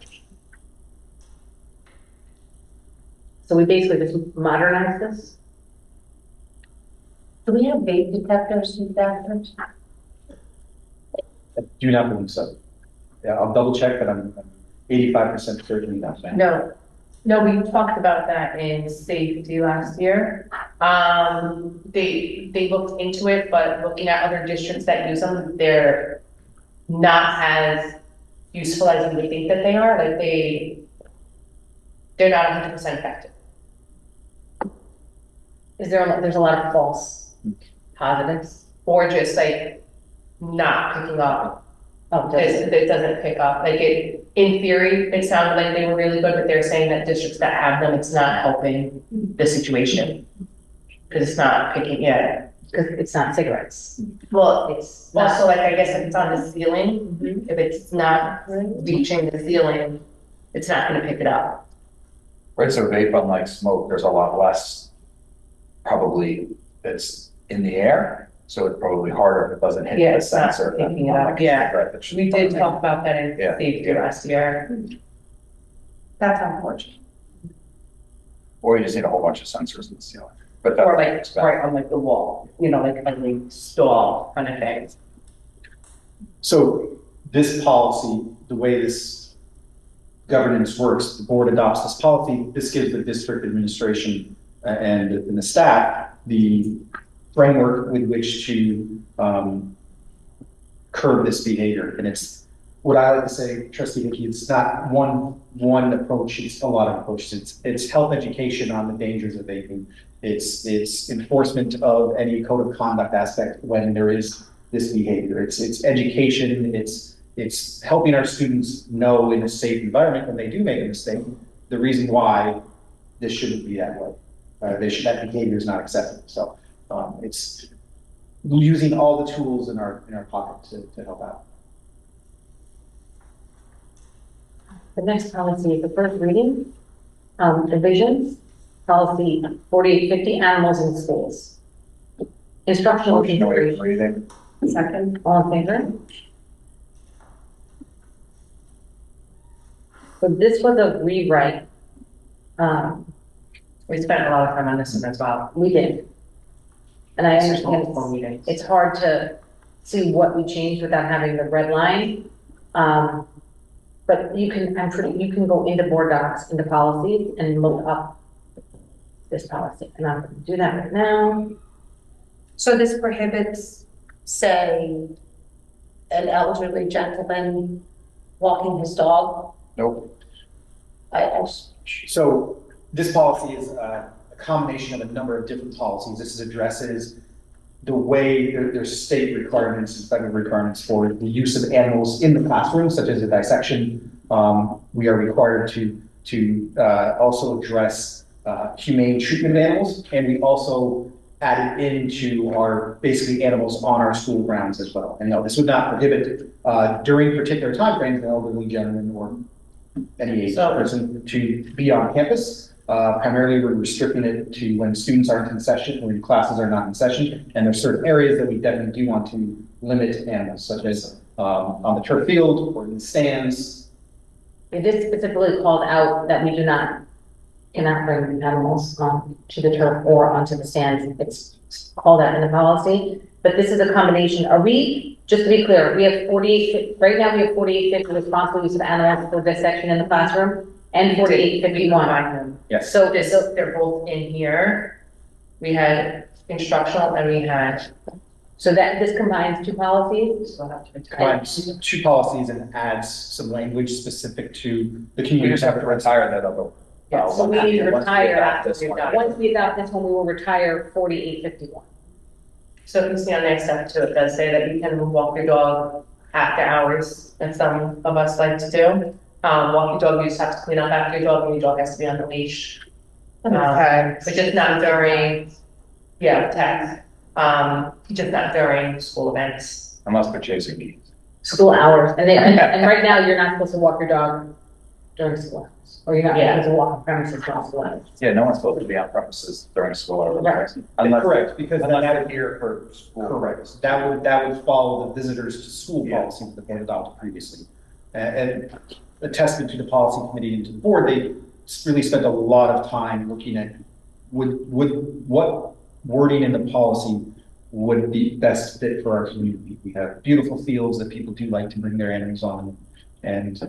So we basically just modernize this? Do we have vape detectors in bathrooms? I do not believe so. Yeah, I'll double check, but I'm 85% certain that's that. No, we talked about that in safety last year. They looked into it, but looking at other districts that use them, they're not as useful as we think that they are. Like they're not 100% effective. There's a lot of false positives? Or just like not picking up. Oh, It doesn't pick up. Like in theory, it sounded like they were really good, but they're saying that districts that have them, it's not helping the situation. Because it's not picking, because it's not cigarettes. Well, It's not. also, like, I guess if it's on the ceiling, if it's not reaching the ceiling, it's not gonna pick it up. Right, so vape, unlike smoke, there's a lot less probably that's in the air. So it's probably harder if it doesn't hit Yeah, the it's not sensor. picking it up, yeah. Right, that should- We did talk about that in Yeah. safety last year. That's unfortunate. Or you just need a whole bunch of sensors in the ceiling. But that's Or like, expensive. right on like the wall, like a stall kind of thing. So this policy, the way this governance works, the board adopts this policy, this gives the district administration and the staff the framework with which to curb this behavior. And it's what I like to say, Trustee Hickey, it's not one approach, it's a lot of approaches. It's health education on the dangers of vaping. It's enforcement of any code of conduct aspect when there is this behavior. It's education, it's helping our students know in a safe environment when they do make a mistake, the reason why this shouldn't be that way. That behavior is not acceptable. So it's using all the tools in our pocket to help out. The next policy is the first reading, revisions, policy 4850, animals in schools. Instructional Motion to waive the consideration. reading. Second, all in favor? So this was a rewrite. We spent a lot of time on this one as well. We did. And I There's understand multiple meetings. it's hard to see what we changed without having the red line. But you can, you can go into board docs, into policies and look up this policy. And I'm gonna do that right now. So this prohibits, say, an elderly gentleman walking his dog? Nope. So this policy is a combination of a number of different policies. This addresses the way there's state requirements and federal requirements for the use of animals in the classroom, such as a dissection we are required to also address humane treatment of animals, and we also added into our basically animals on our school grounds as well. And no, this would not prohibit during particular timeframes an elderly gentleman or any age person to be on campus. Primarily, we're restricting it to when students aren't in session, when classes are not in session, and there's certain areas that we definitely do want to limit animals, such as on the turf field or in the stands. It is specifically called out that we cannot bring animals to the turf or onto the stands. It's called out in the policy, but this is a combination. Just to be clear, we have 48, right now we have 4850 responsible use of animals for this section in the classroom and 4851. Yes. So they're both in here. We had instructional and we had. So that this combines two policies. Combines two policies and adds some language specific to the community. We just have to retire that other. Yeah, so we need to retire, this one. once we adopt this one, we will retire 4851. So you can see on the next step too, it does say that you can walk your dog after hours, and some of us like to do. Walk your dog, you just have to clean up after your dog, and your dog has to be on the leash. But just not during, just not during school events. Unless they're chasing me. School hours, and right now, you're not supposed to walk your dog during school hours, or you're not supposed to walk on premises during school hours. Yeah, no one's supposed to be on premises during school hours. Right. Unless, Correct, because unless that they're would, here for school. correct, that would follow the visitors to school policy that they adopted previously. And a testament to the policy committee and to the board, they really spent a lot of time looking at what wording in the policy would be best fit for our community. We have beautiful fields that people do like to bring their animals on, and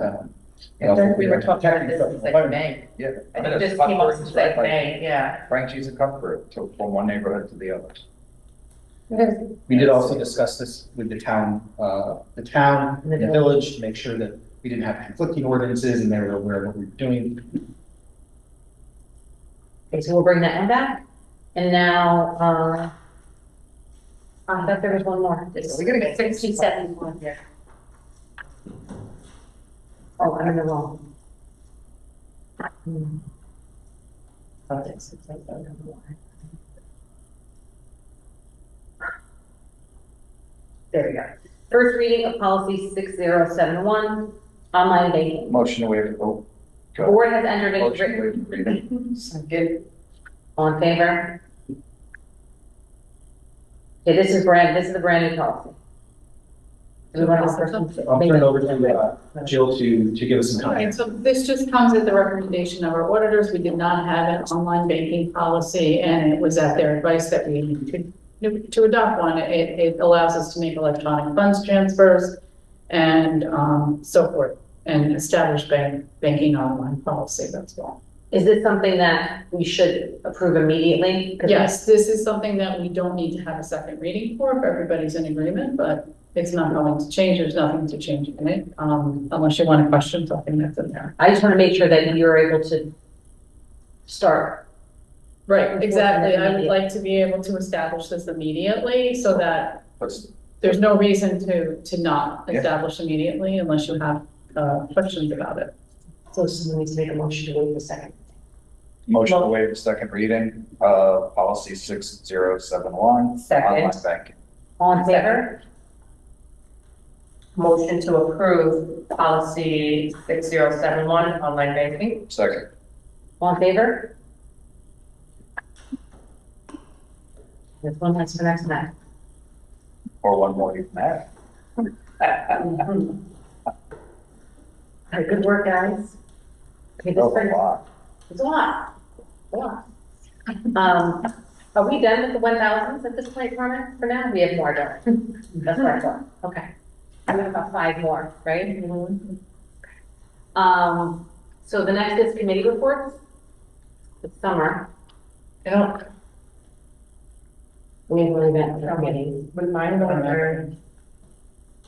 We were talking about this since like May. Yeah. I think this came up since like May, yeah. Frank cheese and comfort from one neighborhood to the other. we did also discuss this with the town and the village to make sure that we didn't have conflicting ordinances and they were aware of what we were doing. Okay, so we'll bring that one back, and now, I thought there was one more. We're gonna get 67 here. Oh, I'm in the wrong. There we go. First reading of policy 6071, online banking. Motion to waive, oh. The board has entered into Motion to written, waive reading. Good. all in favor? Okay, this is a brand new policy. Do we want to first? I'll turn it over to Jill to give us some All right, time. so this just comes at the recommendation of our auditors. We did not have an online banking policy, and it was at their advice that we need to adopt one. It allows us to make electronic funds transfers and so forth, and establish banking online policy, that's all. Is this something that we should approve immediately? 'Cause Yes, this is something that we don't need to have a second reading for if everybody's in agreement, but it's not going to change. There's nothing to change in it, unless you want to question something that's in there. I just want to make sure that you're able to start. Right, exactly. I would like to be able to establish this immediately so that there's no reason to not establish immediately unless you have questions about it. So someone needs to make a motion to waive the second. Motion to waive the second reading, policy 6071. Second. Online banking. All in favor? Motion to approve policy 6071, online banking. Second. All in favor? This one has for next time. Or one more you can add. All right, good work, guys. Okay, this Oh, brings, wow. it's a lot. A lot. Are we done with the 1,000s at this point, Carmen, for now? We have more, don't we? That's what I thought. Okay. We have about 5 more, right? So the next is committee reports. It's summer. I don't, We haven't really met with the committee. with mine, or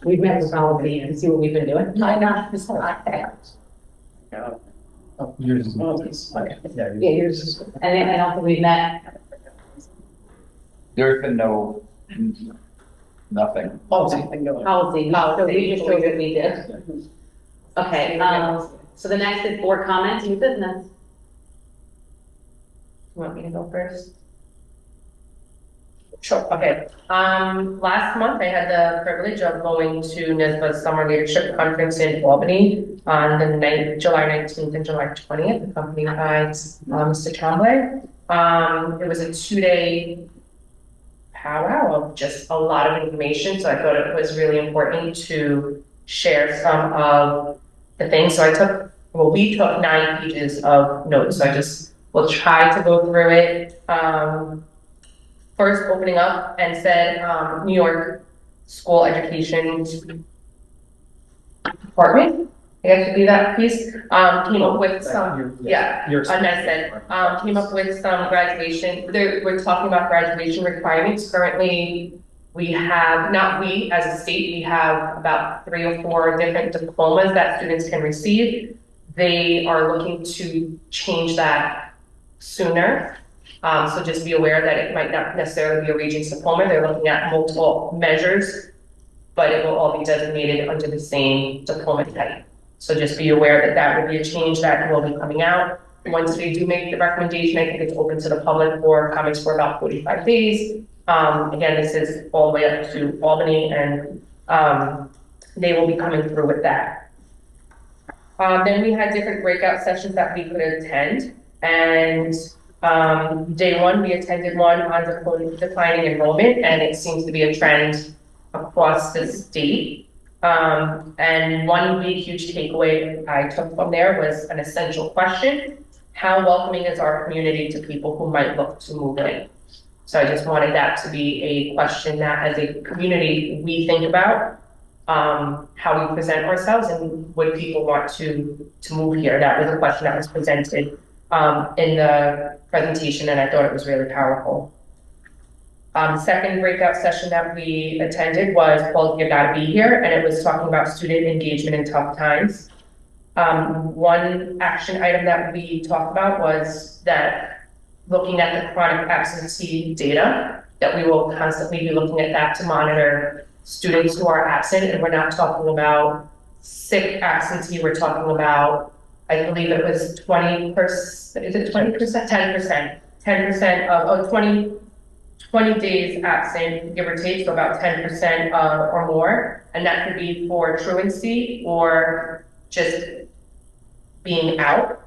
We've met with policy and see what we've been doing. I know, it's not that. Oh, yours is. Okay. Yeah, Yeah, yours is, and I don't think we've met. There's been nothing. policy thing going. Policy, so we just showed that we did. Okay, so the next is board comments, new business. You want me to go first? Sure, okay. Last month I had the privilege of going to NYSBA's Summer Leadership Conference in Albany on the July 19th and July 20th, accompanied by Mr. Tremblay. It was a 2-day powwow of just a lot of information, so I thought it was really important to share some of the things. So we took 9 pages of notes, so I just will try to go through it. First opening up and said, New York School Education Department, I guess would be that piece, came up with some, came up with some graduation, we're talking about graduation requirements. Currently, we have, not we as a state, we have about 3 or 4 different diplomas that students can receive. They are looking to change that sooner. So just be aware that it might not necessarily be a Regents diploma. They're looking at multiple measures, but it will all be designated under the same diploma type. So just be aware that that will be a change that will be coming out. Once they do make the recommendation, I think it's open to the public for comments for about 45 days. Again, this is all the way up to Albany, and they will be coming through with that. Then we had different breakout sessions that we could attend, and day 1, we attended one on declining enrollment, and it seems to be a trend across the state. And one big, huge takeaway I took from there was an essential question: how welcoming is our community to people who might look to move in? So I just wanted that to be a question that, as a community, we think about how we present ourselves and would people want to move here. That was a question that was presented in the presentation, and I thought it was really powerful. The second breakout session that we attended was called You Gotta Be Here, and it was talking about student engagement in tough times. One action item that we talked about was that looking at the chronic absentee data, that we will constantly be looking at that to monitor students who are absent, and we're not talking about sick absentee, we're talking about, I believe it was 20%, is it 20%? 10% of 20 days absent, give or take, so about 10% or more. And that could be for truancy or just being out.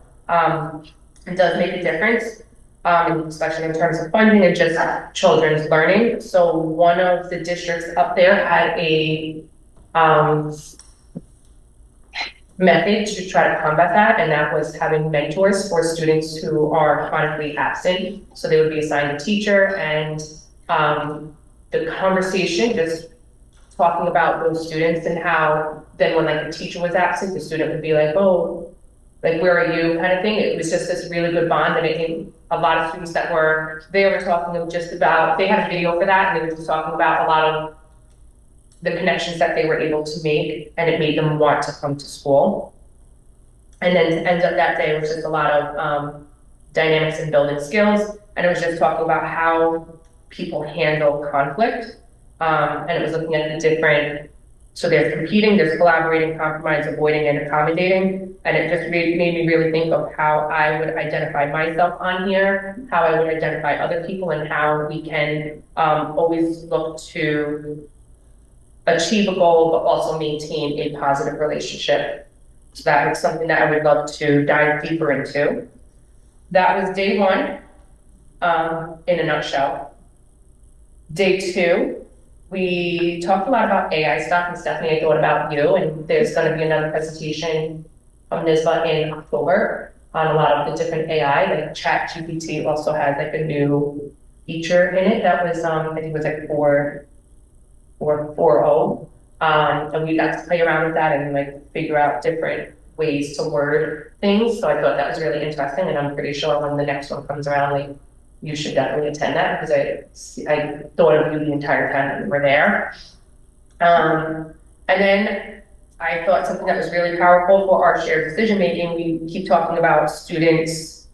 It does make a difference, especially in terms of funding and just children's learning. So one of the districts up there had a method to try to combat that, and that was having mentors for students who are chronically absent. So they would be assigned a teacher, and the conversation, just talking about those students and how then when like the teacher was absent, the student would be like, oh, like, where are you, kind of thing. It was just this really good bond, and a lot of students that were there were talking just about, they had a video for that, and they were just talking about a lot of the connections that they were able to make, and it made them want to come to school. And then to end up that day was just a lot of dynamics and building skills, and it was just talking about how people handle conflict, and it was looking at the different, so there's competing, there's collaborating, compromise, avoiding, and accommodating, and it just made me really think of how I would identify myself on here, how I would identify other people, and how we can always look to achieve a goal, but also maintain a positive relationship. So that was something that I would love to dive deeper into. That was day 1, in a nutshell. Day 2, we talked a lot about AI stuff, and Stephanie, I thought about you, and there's going to be another presentation from NYSBA in October on a lot of the different AI, like ChatGPT also has like a new feature in it that was, I think it was like 4.0, and we got to play around with that and like figure out different ways to word things. So I thought that was really interesting, and I'm pretty sure when the next one comes around, like, you should definitely attend that, because I thought of you the entire time that we were there. And then I thought something that was really powerful for our shared decision making. We keep talking about students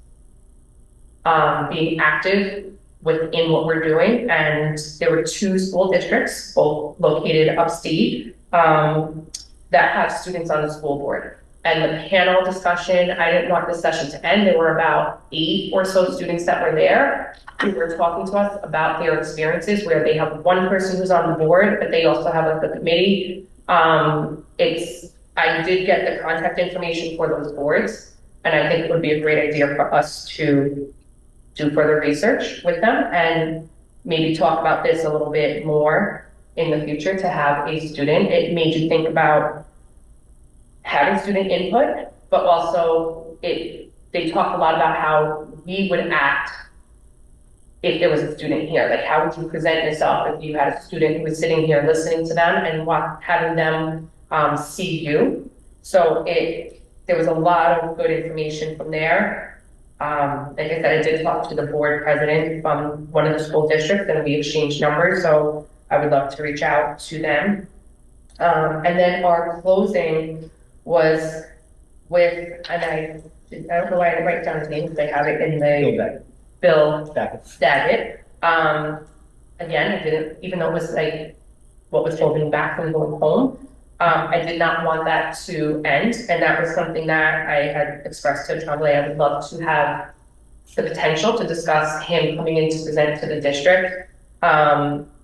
being active within what we're doing, and there were 2 school districts, both located upstate, that have students on the school board. and the panel discussion, I didn't want the session to end. There were about 8 or so students that were there who were talking to us about their experiences where they have one person who's on the board, but they also have like the committee. I did get the contact information for those boards, and I think it would be a great idea for us to do further research with them and maybe talk about this a little bit more in the future to have a student. It made you think about having student input, but also they talked a lot about how we would act if there was a student here. Like, how would you present yourself if you had a student who was sitting here listening to them and having them see you? So there was a lot of good information from there. Like I said, I did talk to the board president from one of the school districts, and we exchanged numbers, so I would love to reach out to them. And then our closing was with, and I don't know why I didn't write down his name, because I have it in the Bill Daggett. Again, I didn't, even though it was like what was holding back from going home, I did not want that to end, and that was something that I had expressed to Tremblay. I would love to have the potential to discuss him coming in to present to the district.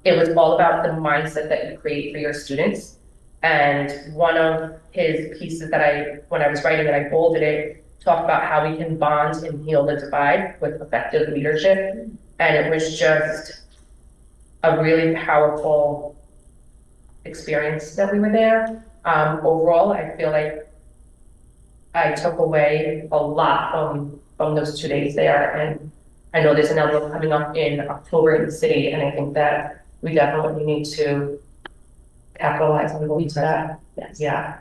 It was all about the mindset that you create for your students. And one of his pieces that when I was writing it, I bolded it, talked about how we can bond and heal the divide with effective leadership. And it was just a really powerful experience that we were there. Overall, I feel like I took away a lot from those 2 days there. And I know there's another one coming up in October in the city, and I think that we definitely need to capitalize on going to that. Yes. Yeah.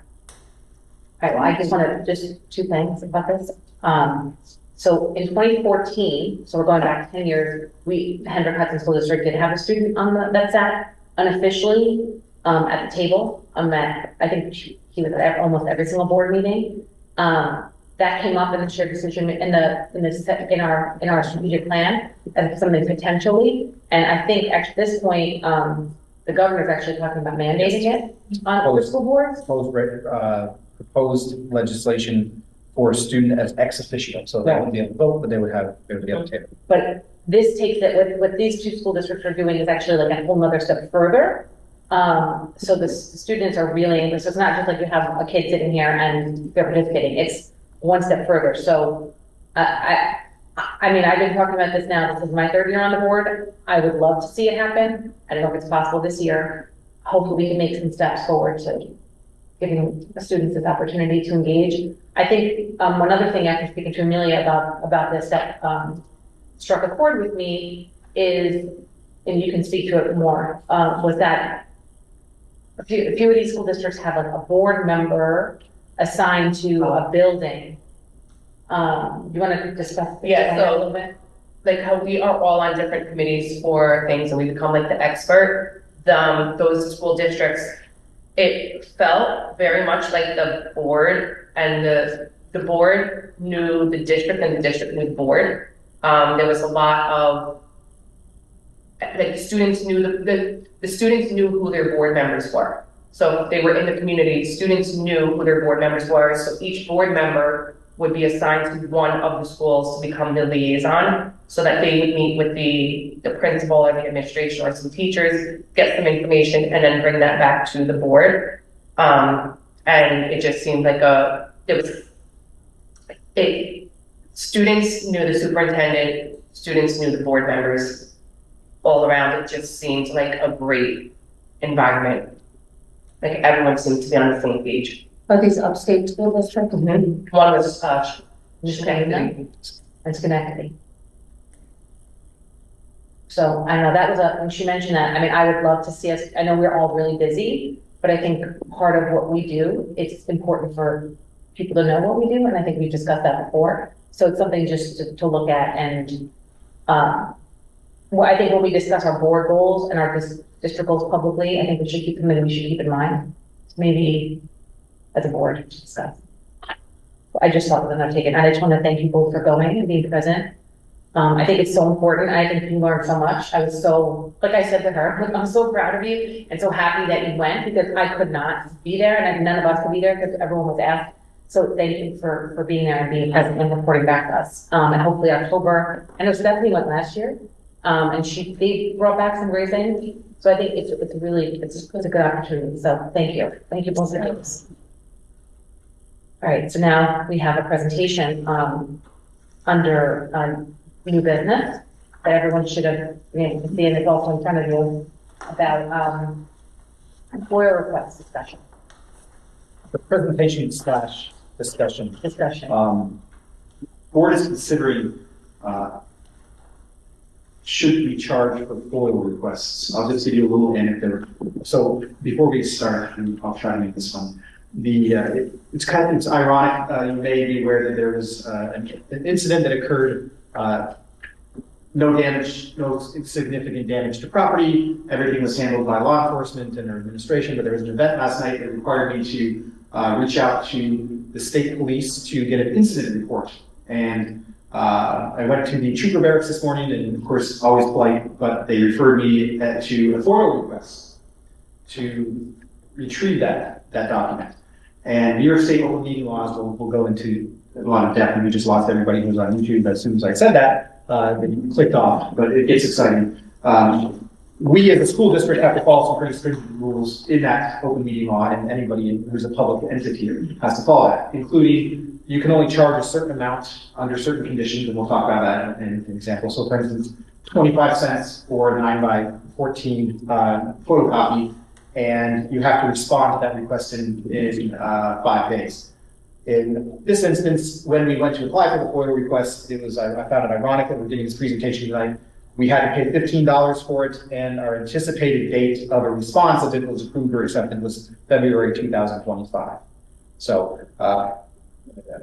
All right, well, I just wanted just 2 things about this. So in 2014, so we're going back 10 years, the Hendrick Hudson School District did have a student that sat unofficially at the table. I think he was at almost every single board meeting. That came up in the shared decision in our strategic plan as something potentially. And I think at this point, the governor's actually talking about mandating it on other school boards. Proposed legislation for student as ex officio, so they wouldn't be able to vote, but they would be able to take it. But this takes it, what these 2 school districts are doing is actually like a whole nother step further. So the students are really, so it's not just like you have a kid sitting here and they're participating, it's one step further. So I mean, I've been talking about this now, this is my 3rd year on the board. I would love to see it happen. I don't know if it's possible this year. Hopefully we can make some steps forward to giving the students this opportunity to engage. I think one other thing after speaking to Amelia about this that struck a chord with me is, and you can speak to it more, was that a few of these school districts have like a board member assigned to a building. Do you want to discuss Yeah, that a little bit? Like how we are all on different committees for things and we become like the expert. Those school districts, it felt very much like the board and the board knew the district and the district knew the board. There was a lot of, like, the students knew the students knew who their board members were. So if they were in the community, students knew who their board members were. So each board member would be assigned to one of the schools to become the liaison, so that they would meet with the principal or the administration or some teachers, get some information, and then bring that back to the board. And it just seemed like students knew the superintendent, students knew the board members. All around, it just seemed like a great environment. Like everyone seemed to be on the same page. Are these upstate school districts? One was Schenectady. And Schenectady. So I don't know, that was when she mentioned that, I mean, I would love to see us, I know we're all really busy, but I think part of what we do, it's important for people to know what we do, and I think we've discussed that before. So it's something just to look at, and well, I think when we discuss our board goals and our district goals publicly, I think we should keep them, and we should keep in mind, maybe as a board to discuss. I just thought that I've taken, I just want to thank you both for going and being present. I think it's so important. I think you learned so much. I was so, like I said to her, like, I'm so proud of you and so happy that you went, because I could not be there, and none of us could be there because everyone was asked So thank you for being there and being present and reporting back to us. And hopefully October, I know Stephanie went last year, and they brought back some great things. So I think it's a good opportunity. So thank you both of you. All right, so now we have a presentation, under, new business that everyone should have been able to see, and it's also in front of you about, FOIA request discussion. The presentation slash discussion. Board is considering, should we charge for FOIA requests? I'll just give you a little anecdote. So before we start, and I'll try to make this fun. It's ironic. You may be aware that there was an incident that occurred. No damage, no significant damage to property. Everything was handled by law enforcement and their administration. But there was an event last night that required me to reach out to the state police to get an incident report. And I went to the trooper barracks this morning, and of course, always polite, but they referred me to a FOIA request to retrieve that document. And New York State open meeting laws will go into a lot of depth, and we just lost everybody who was on YouTube as soon as I said that. Then you clicked off, but it gets exciting. We as a school district have to follow some pretty strict rules in that open meeting law, and anybody who's a public entity has to follow that, including you can only charge a certain amount under certain conditions, and we'll talk about that in an example. So for instance, 25 cents for a 9x14 photocopy, and you have to respond to that request in 5 days. In this instance, when we went to apply for the FOIA request, I found it ironic that we're doing this presentation tonight. We had to pay $15 for it, and our anticipated date of a response, if it was approved or accepted, was February 2025. So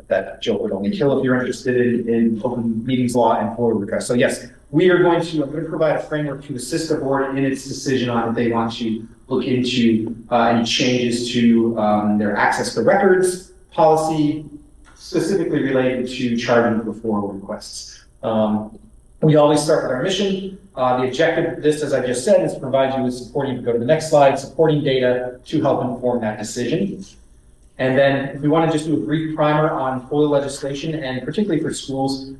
that joke would only kill if you're interested in open meetings law and FOIA requests. So yes, I'm going to provide a framework to assist the board in its decision on if they want to look into any changes to their access to records policy, specifically related to charging for FOIA requests. We always start with our mission. The objective of this, as I just said, is to provide you with supporting, go to the next slide, supporting data to help inform that decision. And then if we want to just do a brief primer on FOIA legislation, and particularly for schools,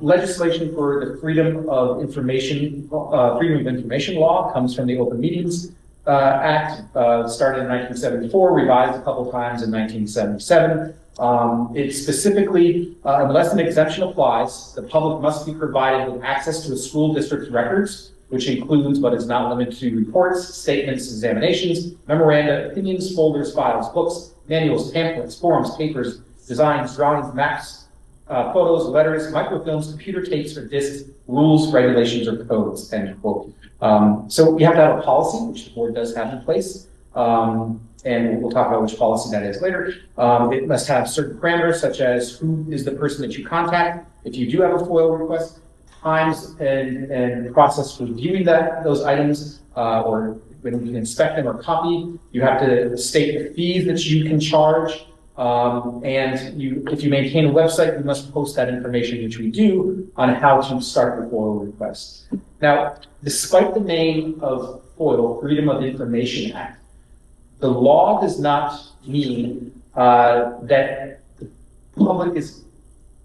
legislation for the Freedom of Information Law comes from the Open Meetings Act, started in 1974, revised a couple times in 1977. It specifically, unless an exemption applies, the public must be provided with access to a school district's records, which includes but is not limited to reports, statements, examinations, memoranda, opinions, folders, files, books, manuals, pamphlets, forms, papers, designs, drawings, maps, photos, letters, microfilms, computer tapes or discs, rules, regulations, or codes, end quote. So you have to have a policy, which the board does have in place. And we'll talk about which policy that is later. It must have certain parameters, such as who is the person that you contact. If you do have a FOIA request, times and process for viewing those items, or when you inspect them or copy, you have to state the fees that you can charge. If you maintain a website, you must post that information, which we do, on how to start the FOIA request. Now, despite the name of FOIA, Freedom of Information Act, the law does not mean that the public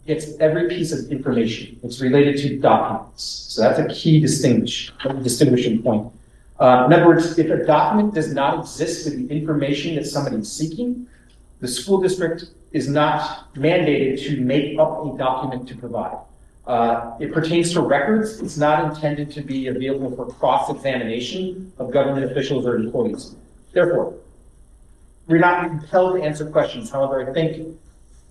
gets every piece of information. It's related to documents. So that's a key distinguishing point. In other words, if a document does not exist with the information that somebody is seeking, the school district is not mandated to make up a document to provide. It pertains to records. It's not intended to be a vehicle for cross-examination of government officials or employees. Therefore, we're not compelled to answer questions. However, I think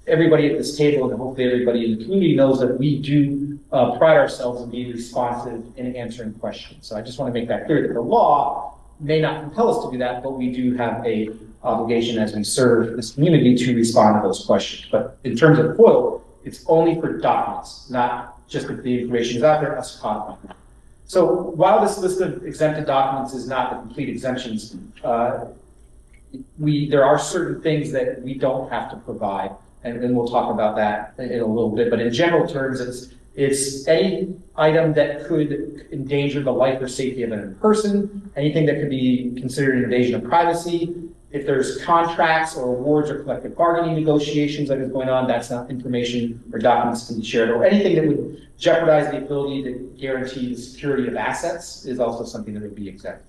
everybody at this table and hopefully everybody in the community knows that we do pride ourselves in being responsive in answering questions. So I just want to make that clear that the law may not compel us to do that, but we do have a obligation as we serve this community to respond to those questions. But in terms of FOIA, it's only for documents, not just if the information is out there, us codifying it. So while this list of exempted documents is not the complete exemptions, there are certain things that we don't have to provide, and then we'll talk about that in a little bit. But in general terms, it's any item that could endanger the life or safety of another person, anything that could be considered an invasion of privacy. If there's contracts or awards or collective bargaining negotiations that is going on, that's not information or documents to be shared, or anything that would jeopardize the ability to guarantee the security of assets is also something that would be exempt.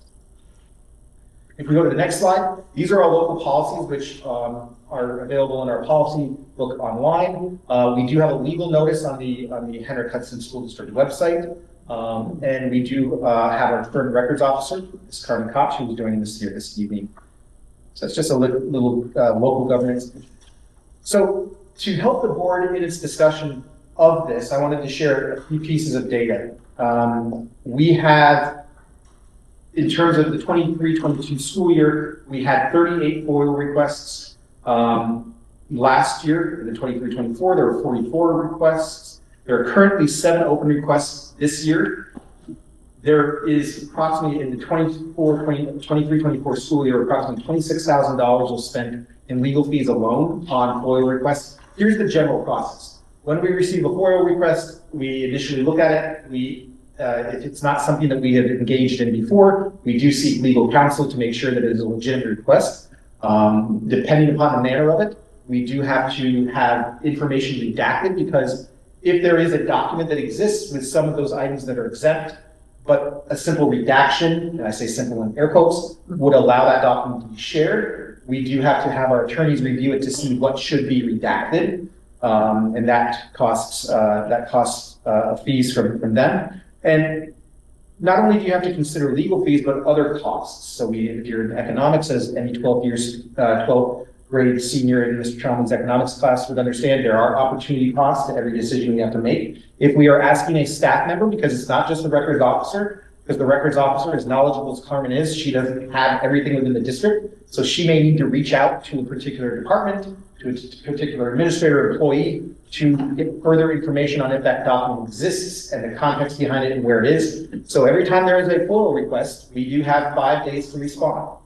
If we go to the next slide, these are our local policies, which are available in our policy book online. We do have a legal notice on the Henrik Hudson School District website. And we do have our current records officer, Ms. Carmen Koch, who is joining us here this evening. So it's just a little local governance. So to help the board in its discussion of this, I wanted to share a few pieces of data. We have, in terms of the 23-22 school year, we had 38 FOIL requests. Last year, in the 23-24, there were 44 requests. There are currently 7 open requests this year. There is approximately in the 23-24 school year, approximately $26,000 was spent in legal fees alone on FOIL requests. Here's the general process. When we receive a FOIL request, we initially look at it. If it's not something that we have engaged in before, we do seek legal counsel to make sure that it is a legitimate request. Depending upon the manner of it, we do have to have information redacted, because if there is a document that exists with some of those items that are exempt, but a simple redaction, and I say simple in air quotes, would allow that document to be shared, we do have to have our attorneys review it to see what should be redacted, and that costs fees from them. And not only do you have to consider legal fees, but other costs. So if you're in economics, as any 12th grade senior in Mr. Chalman's economics class would understand, there are opportunity costs to every decision we have to make. If we are asking a staff member, because it's not just the records officer, because the records officer, as knowledgeable as Carmen is, she doesn't have everything within the district. So she may need to reach out to a particular department, to a particular administrator or employee to get further information on if that document exists and the context behind it and where it is. So every time there is a FOIL request, we do have 5 days to respond.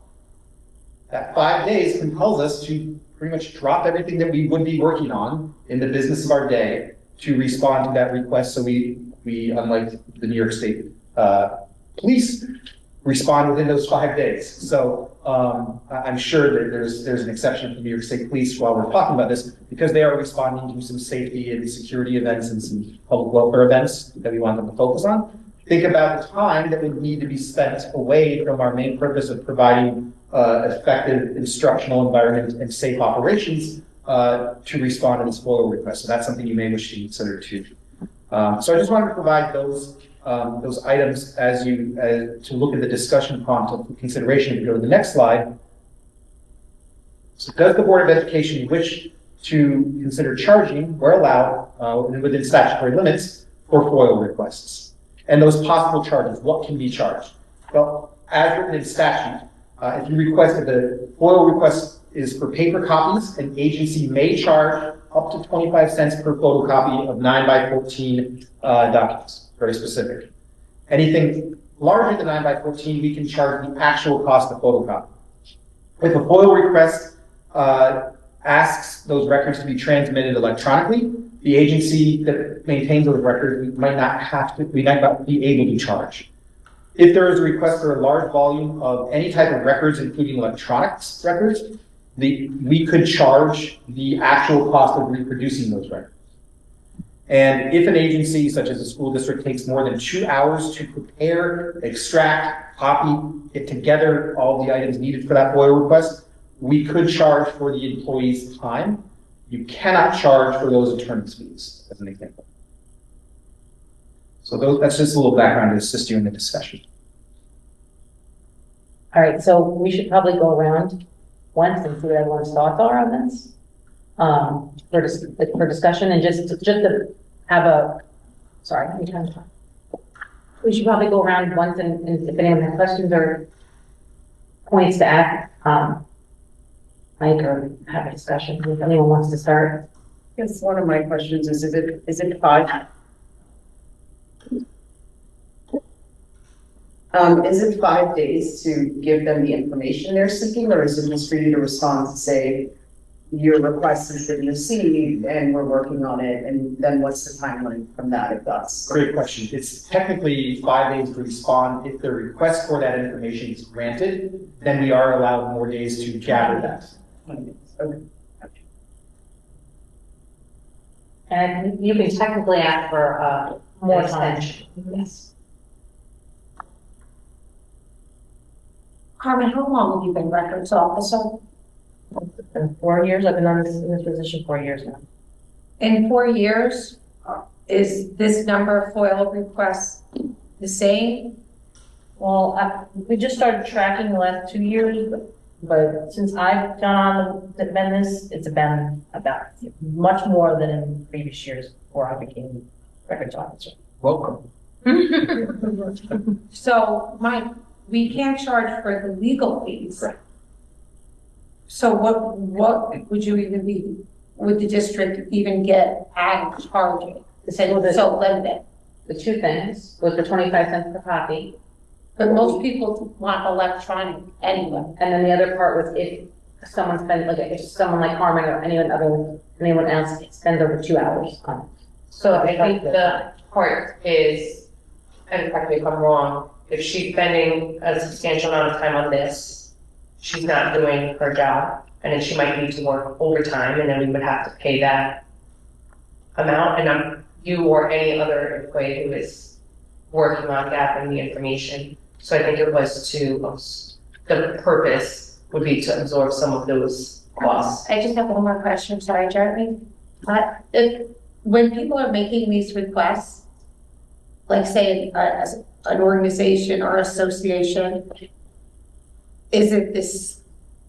That 5 days compels us to pretty much drop everything that we would be working on in the business of our day to respond to that request. So we unlike the New York State police, respond within those 5 days. So I'm sure that there's an exception for New York State Police while we're talking about this, because they are responding to some safety and security events and some public welfare events that we want them to focus on. Think about the time that would need to be spent away from our main purpose of providing effective instructional environment and safe operations to respond to this FOIL request. So that's something you may wish to consider too. So I just wanted to provide those items as to look at the discussion prompt of consideration. If you go to the next slide. So does the Board of Education wish to consider charging or allow within statutory limits for FOIL requests? And those possible charges, what can be charged? Well, as written in statute, if you request that the FOIL request is for paper copies, an agency may charge up to 25 cents per photocopy of 9x14 documents, very specific. Anything larger than 9x14, we can charge the actual cost of photocopy. If a FOIL request asks those records to be transmitted electronically, the agency that maintains those records might not be able to charge. If there is a request for a large volume of any type of records, including electronics records, we could charge the actual cost of reproducing those records. And if an agency, such as a school district, takes more than 2 hours to prepare, extract, copy, get together all the items needed for that FOIL request, we could charge for the employee's time. You cannot charge for those attorney's fees, as an example. So that's just a little background to assist you in the discussion. All right, so we should probably go around once and see what everyone's thoughts are on this for discussion, and just to have a, sorry, how many times? We should probably go around once, and if anyone has questions or points to add, Mike, or have a discussion if anyone wants to start. Yes, one of my questions is it 5? Is it 5 days to give them the information they're seeking, or is it just for you to respond to say, your request has been received and we're working on it, and then what's the timeline from that if that's? Great question. It's technically 5 days to respond. If the request for that information is granted, then we are allowed more days to gather that. Okay. And you can technically ask for, more time. Yes. Carmen, how long have you been records officer? In 4 years, I've been in this position 4 years now. In 4 years, is this number of FOIL requests the same? Well, we just started tracking the last 2 years, but since I've been this, it's been about much more than in previous years before I became records officer. Welcome. So we can't charge for the legal fees. So what would you even would the district even get out of charging? So limited. The two things was the 25 cents per copy. But most people want electronic anyway. And then the other part was if someone spends, like, if someone like Carmen or anyone else spends over 2 hours on it. So I think the part is, and correct me if I'm wrong, if she's spending a substantial amount of time on this, she's not doing her job, and then she might need to work overtime, and then we would have to pay that amount, and you or any other employee who is working on gathering the information. So I think it was the purpose would be to absorb some of those costs. I just have one more question, sorry, Jeremy. When people are making these requests, like say as an organization or association, is it this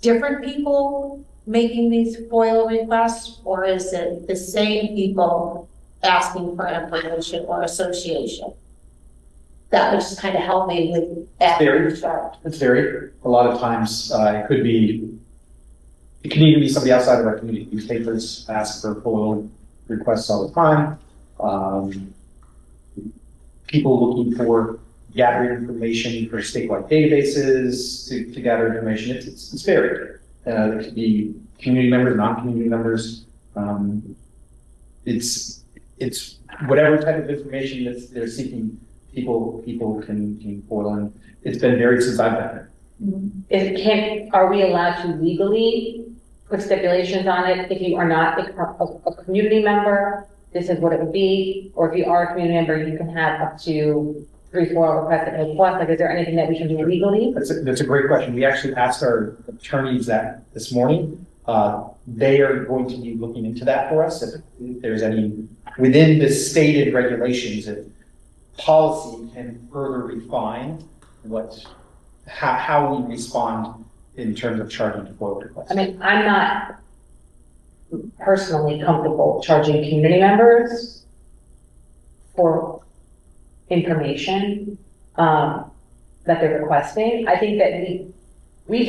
different people making these FOIL requests, or is it the same people asking for information or association? That would just kind of help me with that. It's varied. A lot of times, it can even be somebody outside of our community. Newspapers ask for FOIL requests all the time. People looking for gathering information for statewide databases to gather information. It's varied. There could be community members, non-community members. It's whatever type of information that they're seeking. People can FOIL, and it's been varied since I've been here. Are we allowed to legally put stipulations on it? If you are not a community member, this is what it would be. Or if you are a community member, you can have up to 3 FOIL requests at no cost. Like, is there anything that we can do legally? That's a great question. We actually asked our attorneys that this morning. They are going to be looking into that for us. If there's any within the stated regulations, if policy can further refine how we respond in terms of charging to FOIL requests. I mean, I'm not personally comfortable charging community members for information that they're requesting. I think that we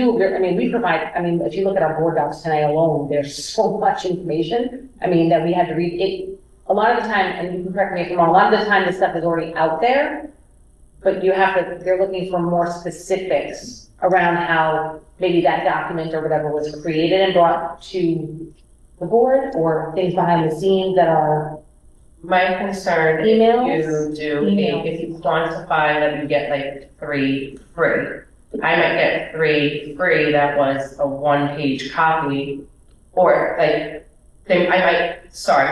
provide, if you look at our board docs tonight alone, there's so much information, that we had to read it. A lot of the time, and you can correct me if I'm wrong, a lot of the time this stuff is already out there, but they're looking for more specifics around how maybe that document or whatever was created and brought to the board, or things behind the scenes that are. My concern, Emails? if you quantify that you get like 3 free, I might get 3 free that was a 1-page copy, or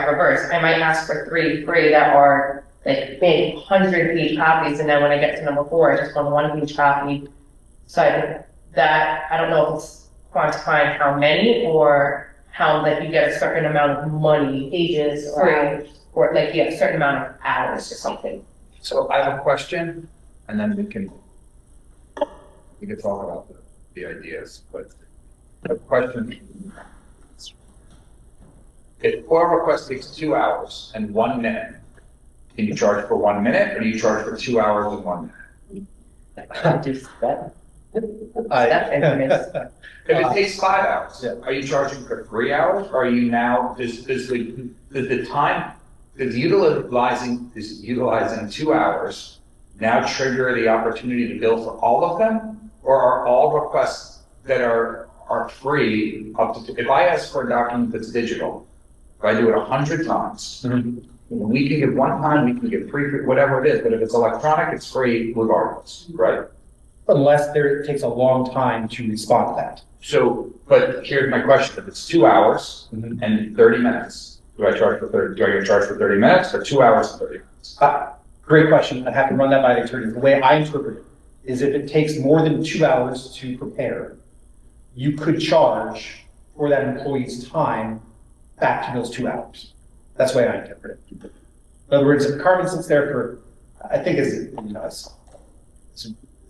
reverse. I might ask for 3 free that are like big 100-page copies, and then when I get to number 4, I just want a 1-page copy. So I think that, I don't know if it's quantifying how many or how you get a certain amount of money, pages, or you have a certain amount of hours or something. So I have a question, and then we can talk about the ideas, but the question. If FOIL request takes 2 hours and 1 minute, can you charge for 1 minute, or do you charge for 2 hours and 1 minute? If it takes 5 hours, are you charging for 3 hours? Or are you now, does utilizing 2 hours now trigger the opportunity to bill for all of them? Or are all requests that are are free up to, if I ask for a document that's digital, if I do it 100 times, we can give one time, we can give free, whatever it is, but if it's electronic, it's free regardless, right? Unless it takes a long time to respond to that. So, but here's my question, if it's 2 hours and 30 minutes, do I get charged for 30 minutes or 2 hours and 30 minutes? Great question. I'd have to run that by the attorney. The way I interpret it is if it takes more than 2 hours to prepare, you could charge for that employee's time back to those 2 hours. That's the way I interpret it. In other words, if Carmen sits there for, I think as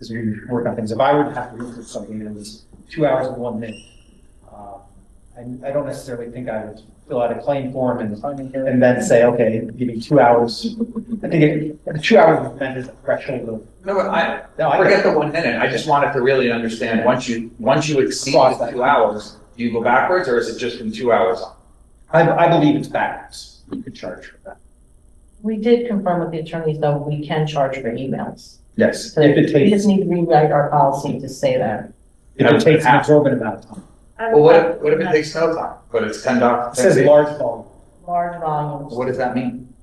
we work on things, if I were to have to research something and it was 2 hours and 1 minute, I don't necessarily think I would fill out a claim form and then say, okay, give me 2 hours. I think 2 hours is meant as a threshold of. No, but I forget the 1 minute. I just wanted to really understand, once you exceed the 2 hours, do you go backwards or is it just from 2 hours on? I believe it's backwards. You could charge for that. We did confirm with the attorneys, though, we can charge for emails. Yes, So if it we takes, just need to rewrite our policy to say that. if it takes an exorbitant amount of time. Well, what if it takes no time, but it's $10? It says large volume. Large volumes. What does that mean?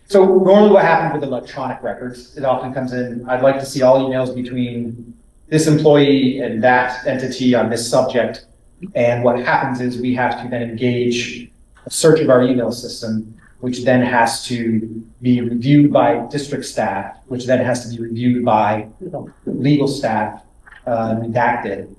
So normally what happens with electronic records, it often comes in, I'd like to see all emails between this employee and that entity on this subject. And what happens is we have to then engage a search of our email system, which then has to be reviewed by district staff, which then has to be reviewed by legal staff, redacted.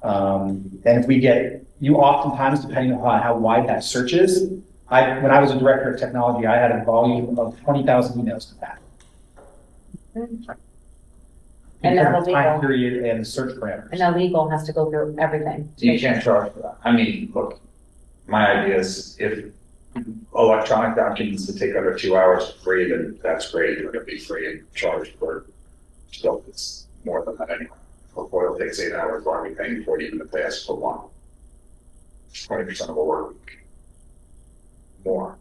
And if we get, you oftentimes, depending on how wide that search is, when I was a director of technology, I had a volume of 20,000 emails to back. And now Because of time legal, period and search parameters. and now legal has to go through everything. You can't charge for that. I mean, look, my idea is if electronic documents that take under 2 hours for free, then that's great. You're going to be free and charged for stuff that's more than that anyway. If oil takes 8 hours, why are we paying for it even if they ask for one? 20% of a work week. More.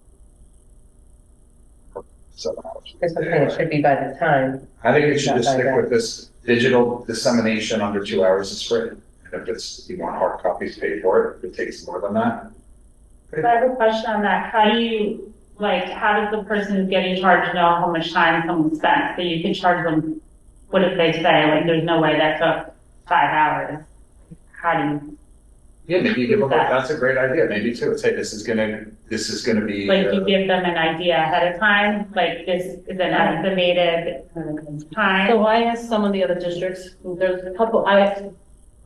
For 7 hours. It's the thing, it should be by the time. I think it should just Not by stick then. with this digital dissemination under 2 hours is free. And if you want hard copies, pay for it. If it takes more than that. So I have a question on that. How do you, how does the person who's getting charged know how much time someone spent? So you can charge them, what if they say, there's no way that took 5 hours? How do you? Yeah, maybe you give them, that's a great idea, maybe too, say this is gonna be. You give them an idea ahead of time, this is an estimated time. So I asked some of the other districts, there's a couple, I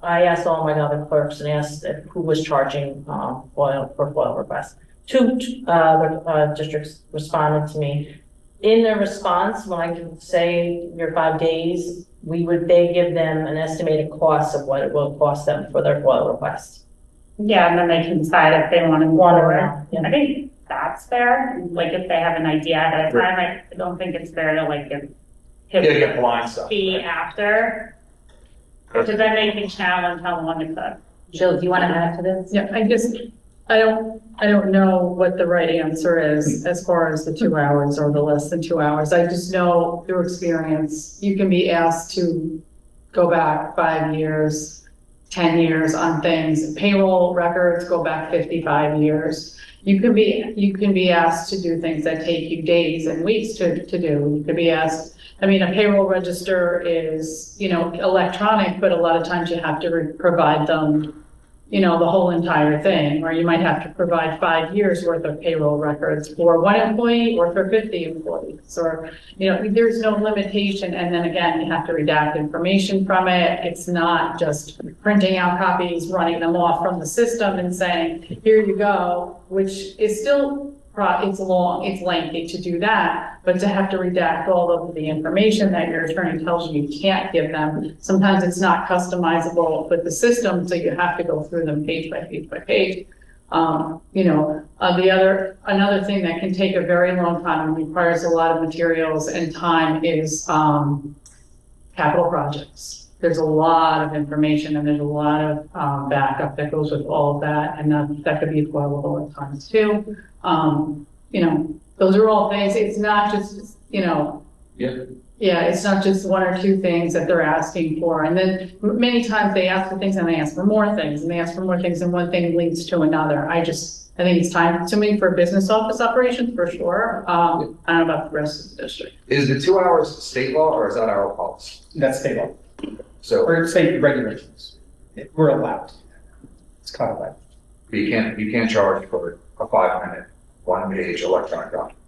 asked all my other clerks and asked who was charging, FOIL requests. Two districts responded to me. In their response, when I can say your 5 days, they give them an estimated cost of what it will cost them for their FOIL request. Yeah, and then they can decide if they want to move Want to forward. know, yeah. I think that's fair, if they have an idea ahead of time, I don't think it's fair to Get blind stuff. fee after. Because then they can challenge how long it took. Jill, do you want to add to this? Yeah, I don't know what the right answer is as far as the 2 hours or the less than 2 hours. I just know through experience, you can be asked to go back 5 years, 10 years on things. Payroll records go back 55 years. You can be asked to do things that take you days and weeks to do. You could be asked, a payroll register is, electronic, but a lot of times you have to provide them, the whole entire thing, or you might have to provide 5 years worth of payroll records for one employee or for 50 employees, or, there's no limitation. And then again, you have to redact information from it. It's not just printing out copies, running them off from the system and saying, here you go, which is still, it's long, it's lengthy to do that, but to have to redact all of the information that your attorney tells you you can't give them, sometimes it's not customizable with the system, so you have to go through them page by page by page. Another thing that can take a very long time and requires a lot of materials and time is capital projects. There's a lot of information and there's a lot of backup that goes with all of that, and that could be available at times too. Those are all things. It's not just, Yeah. Yeah, it's not just one or two things that they're asking for, and then many times they ask for things and they ask for more things, and they ask for more things, and one thing leads to another. I think it's time consuming for business office operations, for sure. I don't know about the rest of the district. Is the 2 hours state law or is that our policy? That's state law, So or state regulations. We're allowed. It's codified. you can't charge for a 5-minute, 1-page electronic document.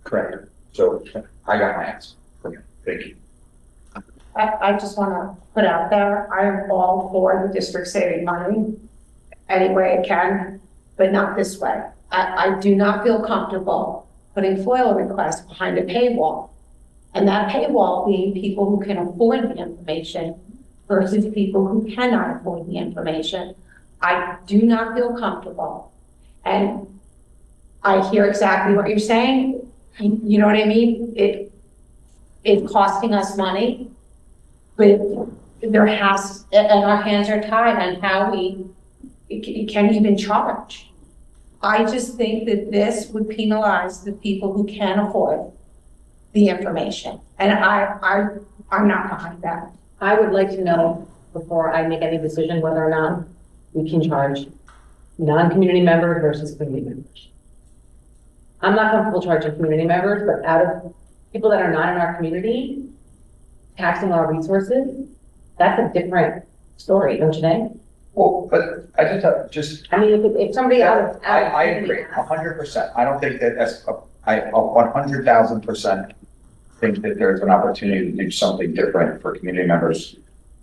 Correct. So I got my answer. Thank you. I just wanna put out there, I am all for the district saving money any way it can, but not this way. I do not feel comfortable putting FOIL requests behind a paywall. And that paywall being people who can afford the information versus people who cannot afford the information. I do not feel comfortable. And I hear exactly what you're saying. You know what I mean? It's costing us money, but and our hands are tied on how we can even charge. I just think that this would penalize the people who can afford the information. And I'm not behind that. I would like to know, before I make any decision, whether or not we can charge non-community members versus community members. I'm not comfortable charging community members, but out of people that are not in our community, taxing our resources, that's a different story, don't you think? Well, but I I mean, if somebody I agree, 100%. I don't think that I 100,000% think that there's an opportunity to do something different for community members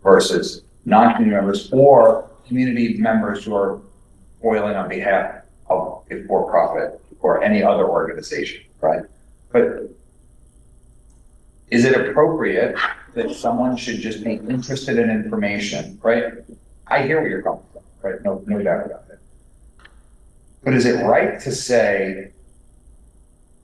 versus non-community members or community members who are toiling on behalf of a for-profit or any other organization, right? But is it appropriate that someone should just be interested in information, right? I hear where you're coming from, right? No doubt about it. But is it right to say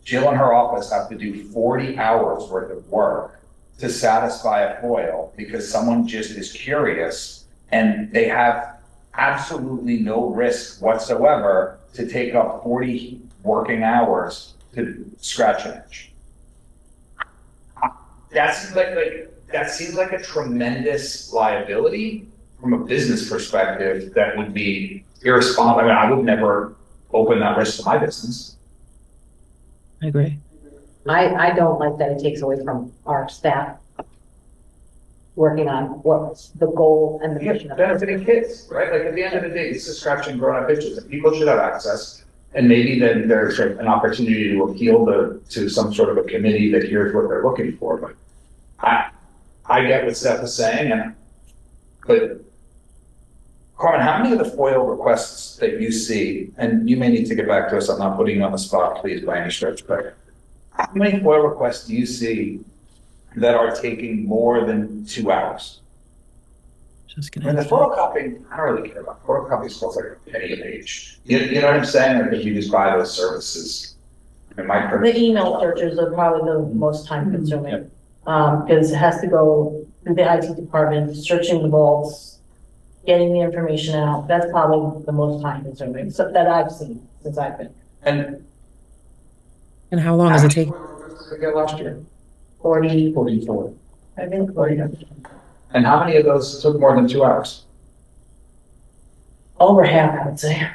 Jill and her office have to do 40 hours worth of work to satisfy a FOIL because someone just is curious and they have absolutely no risk whatsoever to take up 40 working hours to scratch an itch? That seems like a tremendous liability from a business perspective that would be irresponsible. I mean, I would never open that risk to my business. I agree. I don't like that it takes away from our staff working on what's the goal and the mission of it. Benefiting kids, right? Like at the end of the day, this is scratching grown-up itches and people should have access. And maybe then there's an opportunity to appeal to some sort of a committee that hears what they're looking for. But I get what Steph is saying, but Carmen, how many of the FOIL requests that you see, and you may need to get back to us, I'm not putting you on the spot, please, by any stretch, but how many FOIL requests do you see that are taking more than 2 hours? And the photocopying, I don't really care about. Photocopying costs like a penny a page. You know what I'm saying? Or if you just buy those services. The email searches are probably the most time consuming, because it has to go through the IT department, searching the vaults, getting the information out. That's probably the most time consuming, so that I've seen since I've been. And how long does it take? Last year? 44. I think 40. And how many of those took more than 2 hours? Over half, I would say.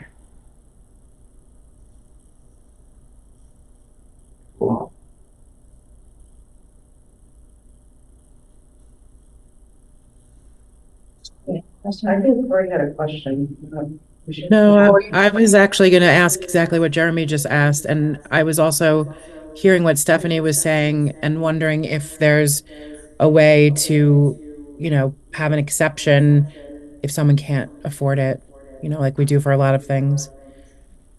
Cool. I think Corey had a question. No, I was actually going to ask exactly what Jeremy just asked. And I was also hearing what Stephanie was saying and wondering if there's a way to, have an exception if someone can't afford it, like we do for a lot of things.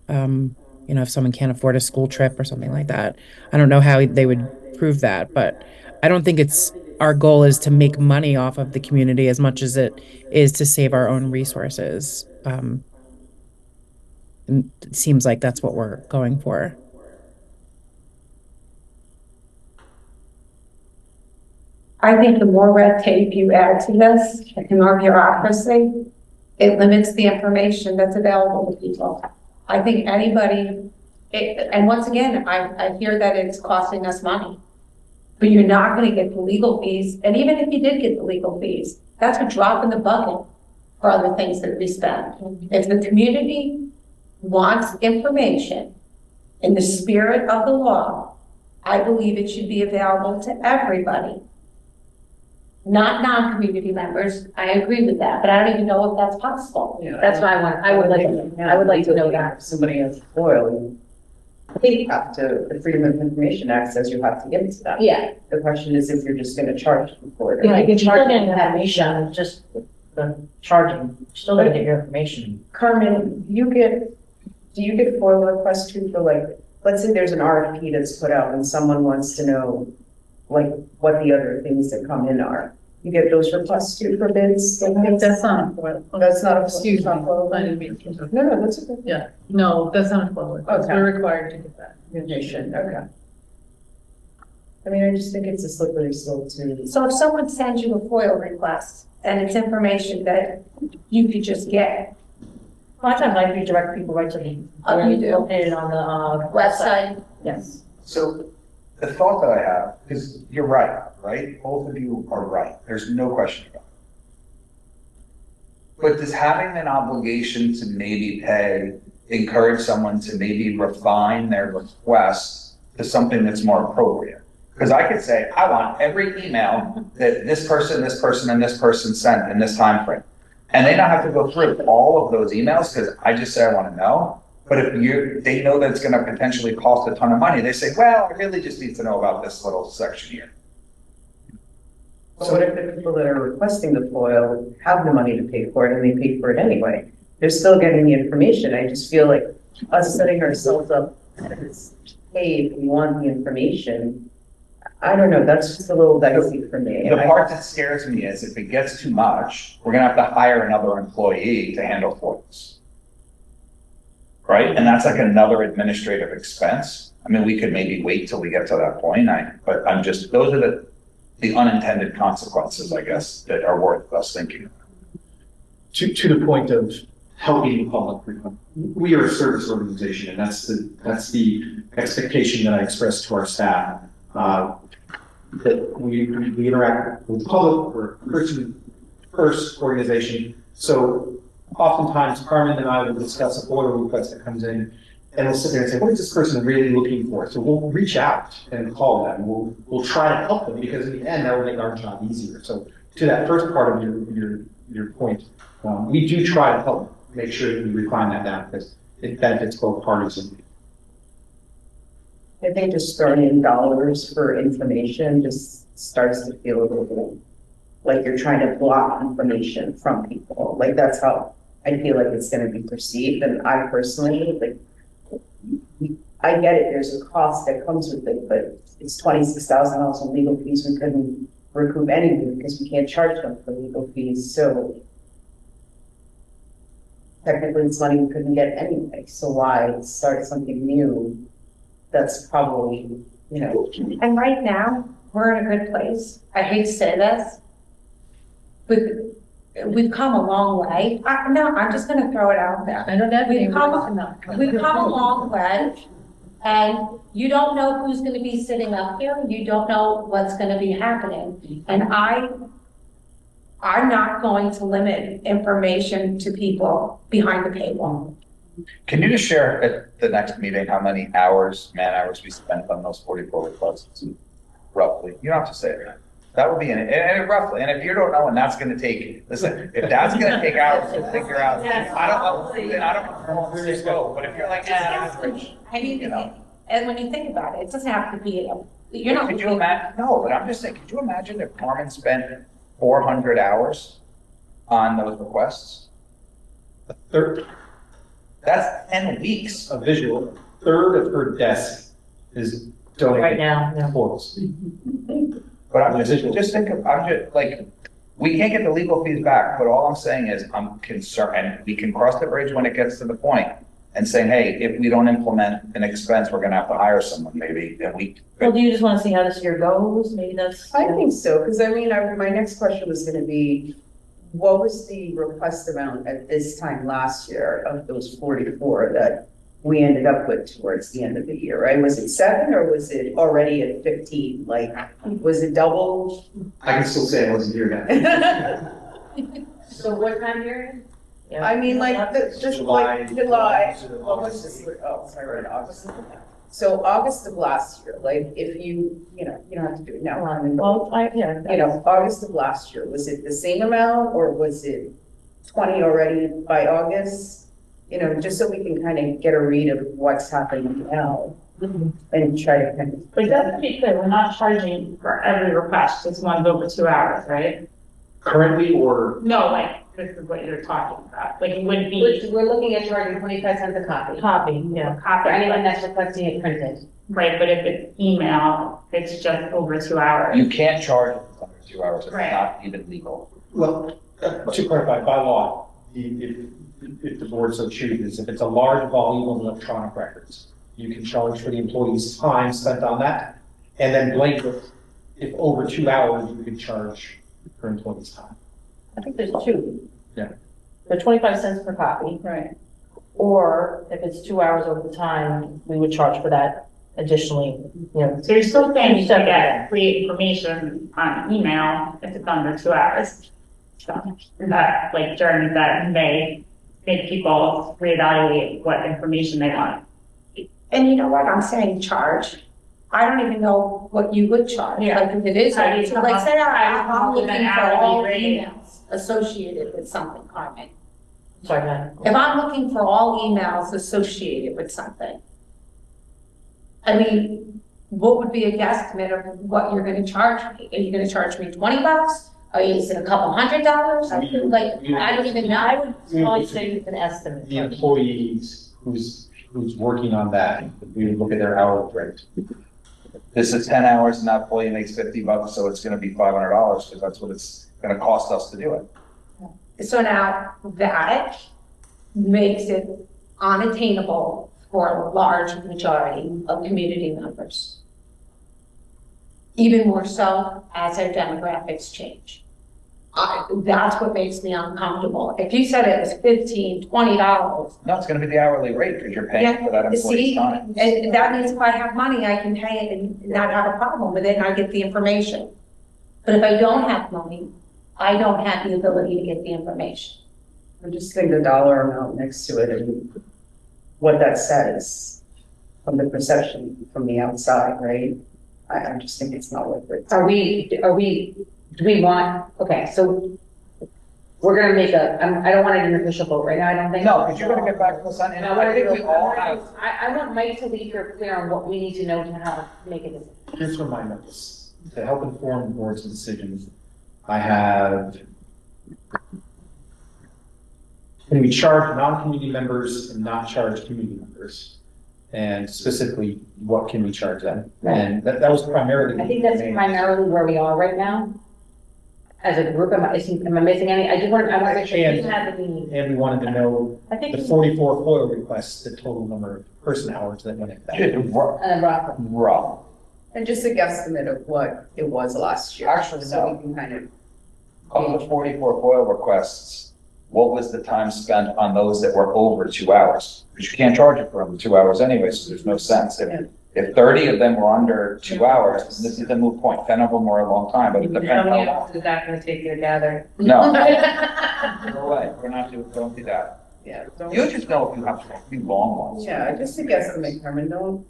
If someone can't afford a school trip or something like that. I don't know how they would prove that, but I don't think our goal is to make money off of the community as much as it is to save our own resources. And it seems like that's what we're going for. I think the more red tape you add to this, and more bureaucracy, it limits the information that's available to people. I think anybody, and once again, I hear that it's costing us money. but you're not gonna get the legal fees, and even if you did get the legal fees, that's a drop in the bucket for other things that we spend. If the community wants information in the spirit of the law, I believe it should be available to everybody. Not non-community members, I agree with that, but I don't even know if that's possible. That's why I would like to know that. If somebody has FOIL, you have to, the Freedom of Information Act says you have to give it to them. Yeah. The question is if you're just gonna charge them for it. Yeah, you can still get information, just the charging, you're still gonna get your information. Carmen, do you get FOIL requests too for like, let's say there's an RFP that's put out and someone wants to know like what the other things that come in are. You get those requests too for bids? That's not a FOIL. That's not a. Excuse me. I didn't mean to interrupt. No, that's okay. Yeah, no, that's not a FOIL request. Okay. We're required to get that. Information, okay. I mean, I just think it's a slippery slope to. So if someone sends you a FOIL request and it's information that you could just get, A lot of times I redirect people right to the. Oh, you do? Located on the website, Yes. So the thought that I have, because you're right? Both of you are right. There's no question about it. But does having an obligation to maybe pay encourage someone to maybe refine their request to something that's more appropriate? Because I could say, I want every email that this person, and this person sent in this time frame. And they don't have to go through all of those emails because I just say I want to know. But if they know that it's going to potentially cost a ton of money, they say, well, I really just need to know about this little section here. So what if the people that are requesting the FOIL have the money to pay for it and they pay for it anyway? They're still getting the information. I just feel like us setting ourselves up as, hey, if we want the information, I don't know, that's just a little dicey for me. The part that scares me is if it gets too much, we're gonna have to hire another employee to handle FOILs. Right? And that's like another administrative expense. I mean, we could maybe wait till we get to that point, but I'm just, those are the unintended consequences, I guess, that are worth us thinking. To the point of helping the public, we are a service organization, and that's the expectation that I express to our staff. That we interact with the public, we're a person first organization. So oftentimes Carmen and I will discuss a FOIL request that comes in, and we'll sit there and say, what is this person really looking for? So we'll reach out and call them. We'll try to help them, because in the end, that will make our job easier. So to that first part of your point, we do try to help make sure that we refine that down, because it benefits both parties. I think just throwing in dollars for information just starts to feel a little bit like you're trying to block information from people. Like that's how I feel like it's going to be perceived. And I personally, like, I get it, there's a cost that comes with it, but it's $26,000 in legal fees we couldn't recoup anyway because we can't charge them for legal fees. So technically it's money we couldn't get anyway. So why start something new? That's probably, you know. and right now, we're in a good place. I hate to say this, but we've come a long way. I'm just gonna throw it out there. I know that. We've come a long way, and you don't know who's gonna be sitting up here, you don't know what's gonna be happening. And I'm not going to limit information to people behind the paywall. Can you just share at the next meeting how many hours, man hours we spent on those 44 requests? Roughly. You don't have to say it. That would be and roughly. And if you don't know, and that's going to take, listen, if that's going to take hours to figure out, I don't know, then I don't know where to go. But if you're like, average, I mean, you know. and when you think about it, it doesn't have to be, you're not. Could you imagine? No, but I'm just saying, could you imagine if Carmen spent 400 hours on those requests? A third, That's 10 weeks. a visual, a third of her desk is donated Right now, yeah. to FOILs. But I'm just think of, I'm just like, we can't get the legal fees back, but all I'm saying is I'm concerned, and we can cross the bridge when it gets to the point and saying, hey, if we don't implement an expense, we're gonna have to hire someone maybe, and we. Well, do you just want to see how this year goes? Maybe that's. I think so, because I mean, my next question was going to be, what was the request amount at this time last year of those 44 that we ended up with towards the end of the year, right? Was it 7 or was it already at 15? Like, was it double? I can still say I wasn't here then. So what time period? I mean, like, just like July, August, sorry, right, August. So August of last year, like, if you know, you don't have to do it now. Well, You know, August of last year, was it the same amount or was it 20 already by August? You know, just so we can kind of get a read of what's happening now and try to kind of. But just to be clear, we're not charging for every request, just one's over 2 hours, right? Currently, or No, like, this is what you're talking about, like, it would be We're looking at charging 25 cents a copy. copy, yeah. a copy, For anyone that's requesting it printed. right, but if it's email, it's just over 2 hours. You can't charge it for under 2 hours, it's Right. not even legal. well, to clarify, by law, if the board so chooses, if it's a large volume of electronic records, you can charge for the employee's time spent on that, and then blanket, if over 2 hours, you can charge for employee's time. I think there's two. Yeah. They're 25 cents per copy. Right. Or if it's 2 hours over the time, we would charge for that additionally, you know. So you're still saying you should Separate. get free information on email if it's under 2 hours. So that, like, during that may make people reevaluate what information they want. And you know what, I'm saying charge. I don't even know what you would charge, Yeah. like if it is, How do you come like up- say how do you I'm come up with looking an for hourly all rate? emails associated with something, Carmen. Sorry, go ahead. If I'm looking for all emails associated with something, I mean, what would be a guesstimate of what you're gonna charge me? Are you gonna charge me $20? Or is it a couple $100? I feel like, I don't even know. I would probably say it's an estimate. The employees who's working on that, we would look at their hourly rate. This is 10 hours and that employee makes $50, so it's gonna be $500, because that's what it's gonna cost us to do it. So now that makes it unattainable for a large majority of community members. Even more so as our demographics change. That's what makes me uncomfortable. If you said it was $15, $20, No, it's gonna be the hourly rate, because you're paying for that yeah, employee's see, time. and that means if I have money, I can pay it and not have a problem with it, and I get the information. But if I don't have money, I don't have the ability to get the information. I just think the dollar amount next to it and what that says from the perception from the outside, right? I just think it's not worth it. Do we want, okay, so we're gonna make I don't want to do an official vote right now, I don't think. No, because you're gonna get back to us on, and I think we all have. I want Mike to leave here clear on what we need to know to how to make a decision. Here's where my notes, to help inform the board's decisions, I have, can we charge non-community members and not charge community members? And specifically, what can we charge them? And that was primarily. I think that's primarily where we are right now. As a group, am I missing any? I want to make sure we have the need. And we wanted to know I think the 44 FOIL requests, the total number of person hours that went into that. And Rockland. Rough. And just a guesstimate of what it was last year. Actually, So no. we can kind of. Of the 44 FOIL requests, what was the time spent on those that were over 2 hours? Because you can't charge it for under 2 hours anyway, so there's no sense. If 30 of them were under 2 hours, this is a moot point. 10 of them were a long time, but it depends how long. Is that gonna take you to gather? No. No way, we're not doing, don't do that. Yeah. You just know if you have to be long ones. Yeah, just a guesstimate, Carmen, don't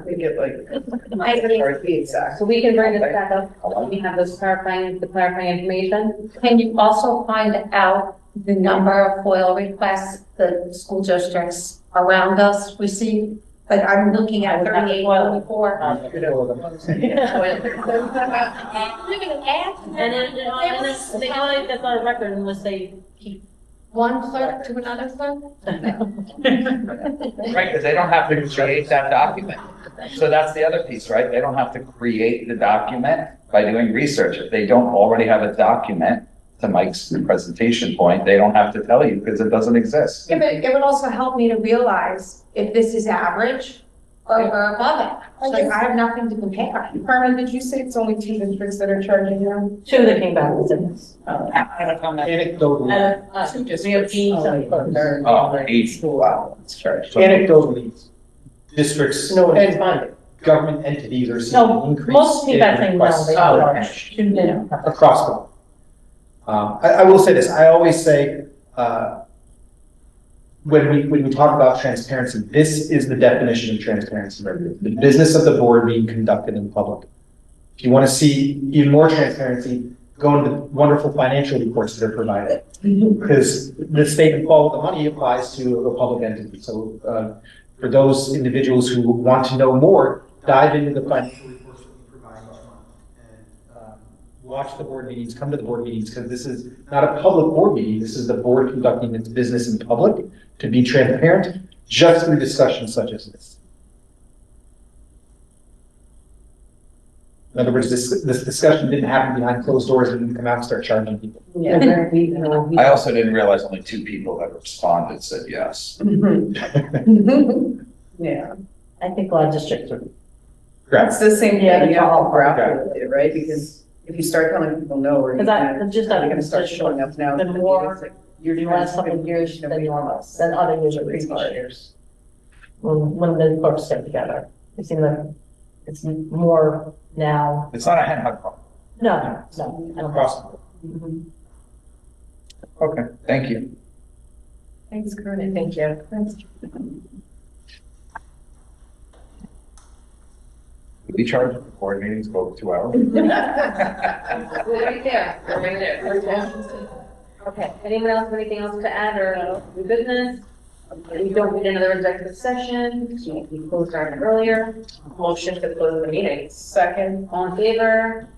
make it like. I agree. Or be exact. So we can bring this back up, we have those clarifying information. Can you also find out the number of FOIL requests the school districts around us receive? Like I'm looking at 38, 44. And then they highlight that's on record unless they keep. One clerk to another clerk? Right, because they don't have to create that document. So that's the other piece, right? They don't have to create the document by doing research. If they don't already have a document, to Mike's presentation point, they don't have to tell you because it doesn't exist. It would also help me to realize if this is average or above it. Like, I have nothing to compare. Carmen, did you say it's only 2 districts that are charging now? Two that came back and said this. Anecdotally, We have G, Oh, 8, wow. It's charged. anecdotally, districts No, it's and fine. government entities are seeing No, an increase. most in feedback saying no, requests they for Oh, cash. Yeah. Across the board. I will say this, I always say, when we talk about transparency, this is the definition of transparency, right? The business of the board being conducted in public. If you want to see even more transparency, go into the wonderful financial reports that are provided. Because the statement follow the money applies to a public entity. So, for those individuals who want to know more, dive into the financial reports that we provide each month. And, watch the board meetings, come to the board meetings, because this is not a public board meeting. This is the board conducting its business in public to be transparent, just through discussions such as this. In other words, this discussion didn't happen behind closed doors and didn't come out and start charging people. I also didn't realize only 2 people that responded said yes. Yeah, I think a lot of districts are. Correct. it's the same Yeah, thing, you have to all- grapple with it, right? Because if you start telling people no, or Because I, just they're out gonna of start district, showing up now. the more It's like, you're the trying last to couple of spend years than nobody normal, wants. than other years or It's previous hard. years. When the corps get together, it seems like it's more now, It's not a hen hunt problem. no, I don't. Across the board. Mhm. Okay, thank you. Thanks, Corinne, thank you. Did we charge for board meetings go 2 hours? We're right there, we're right there. Okay, anyone else have anything else to add or new business? We don't need another executive session, we closed our earlier. Motion to close the meeting. Second. All in favor?